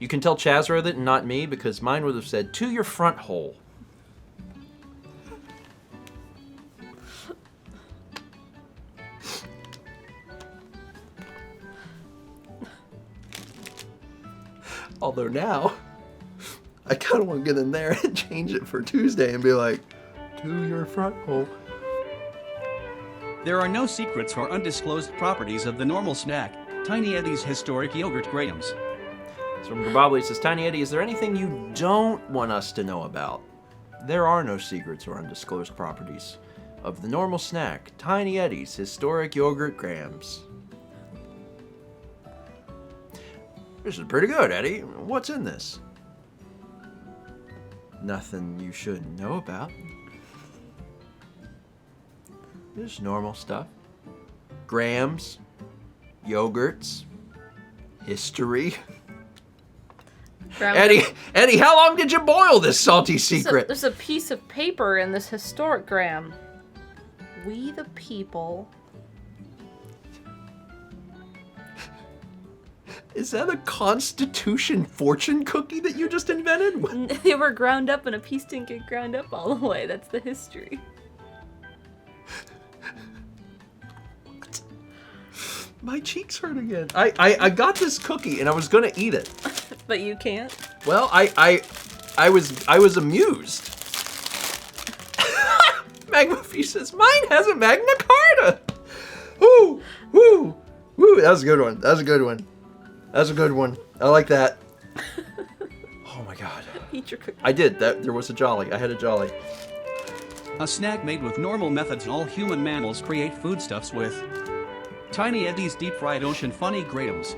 You can tell Chaz wrote it and not me, because mine would have said, "To your front hole." Although now, I kind of want to get in there and change it for Tuesday and be like, "To your front hole." There are no secrets or undisclosed properties of the normal snack, Tiny Eddie's historic yogurt grahams. So from Gabobly says, "Tiny Eddie, is there anything you don't want us to know about?" There are no secrets or undisclosed properties of the normal snack, Tiny Eddie's historic yogurt grahams. This is pretty good, Eddie. What's in this? Nothing you shouldn't know about. Just normal stuff. Grahams, yogurts, history. Eddie, how long did you boil this salty secret? There's a piece of paper in this historic gram. We the people. Is that a Constitution fortune cookie that you just invented? They were ground up and a piece didn't get ground up all the way. That's the history. What? My cheeks hurt again. I got this cookie and I was gonna eat it. But you can't? Well, I was amused. Magmafee says, "Mine has a Magna Carta." Woo, woo, woo. That was a good one. That was a good one. That's a good one. I like that. Oh my god. Eat your cookie. I did. There was a jolly. I had a jolly. A snack made with normal methods all human mammals create foodstuffs with. Tiny Eddie's deep-fried ocean funny grahams.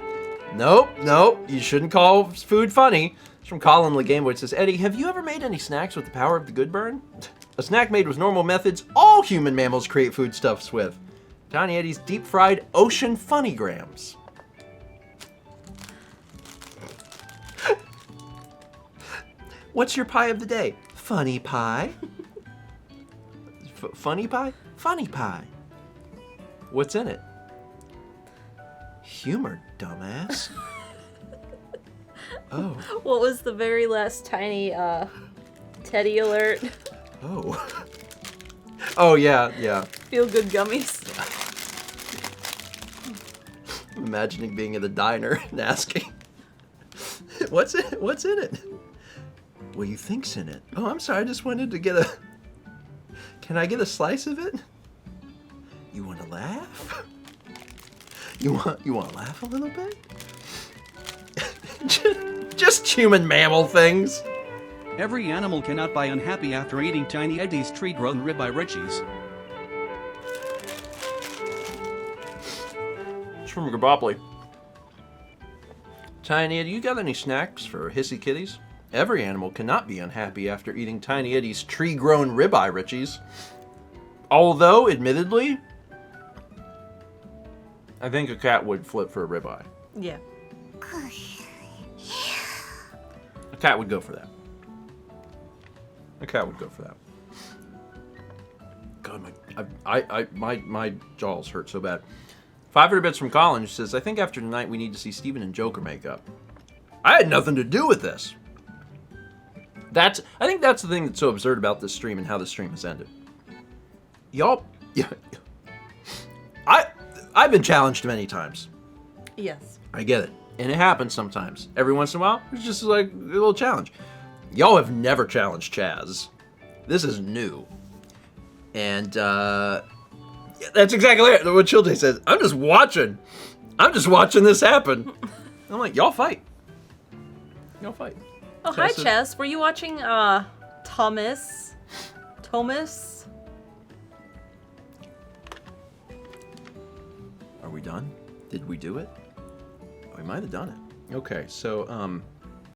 Nope. You shouldn't call food funny. It's from Colin Legameboy. It says, "Eddie, have you ever made any snacks with the power of the good burn? A snack made with normal methods all human mammals create foodstuffs with. Tiny Eddie's deep-fried ocean funny grams." What's your pie of the day? Funny pie. Funny pie? Funny pie. What's in it? Humor, dumbass. Oh. What was the very last tiny Teddy alert? Oh. Oh, yeah. Feel good gummies. I'm imagining being in the diner and asking, What's in it? What do you think's in it? Oh, I'm sorry, I just wanted to get a... Can I get a slice of it? You want to laugh? You want to laugh a little bit? Just human mammal things. Every animal cannot be unhappy after eating Tiny Eddie's tree-grown ribeye Richies. It's from Gabobly. Tiny Eddie, you got any snacks for hissy kitties? Every animal cannot be unhappy after eating Tiny Eddie's tree-grown ribeye Richies. Although, admittedly, I think a cat would flip for a ribeye. Yeah. cat would go for that. A cat would go for that. God, my jaws hurt so bad. 500 bits from Colin, who says, I think after tonight we need to see Steven and Joker make up. I had nothing to do with this. I think that's the thing that's so absurd about this stream and how this stream has ended. Y'all, yeah, I've been challenged many times. Yes. I get it. And it happens sometimes. Every once in a while, it's just like a little challenge. Y'all have never challenged Chaz. This is new. And that's exactly it. What Childe says. I'm just watching this happen. I'm like, y'all fight. Y'all fight. Oh, hi, Chaz. Were you watching Thomas? Are we done? Did we do it? We might have done it. Okay, so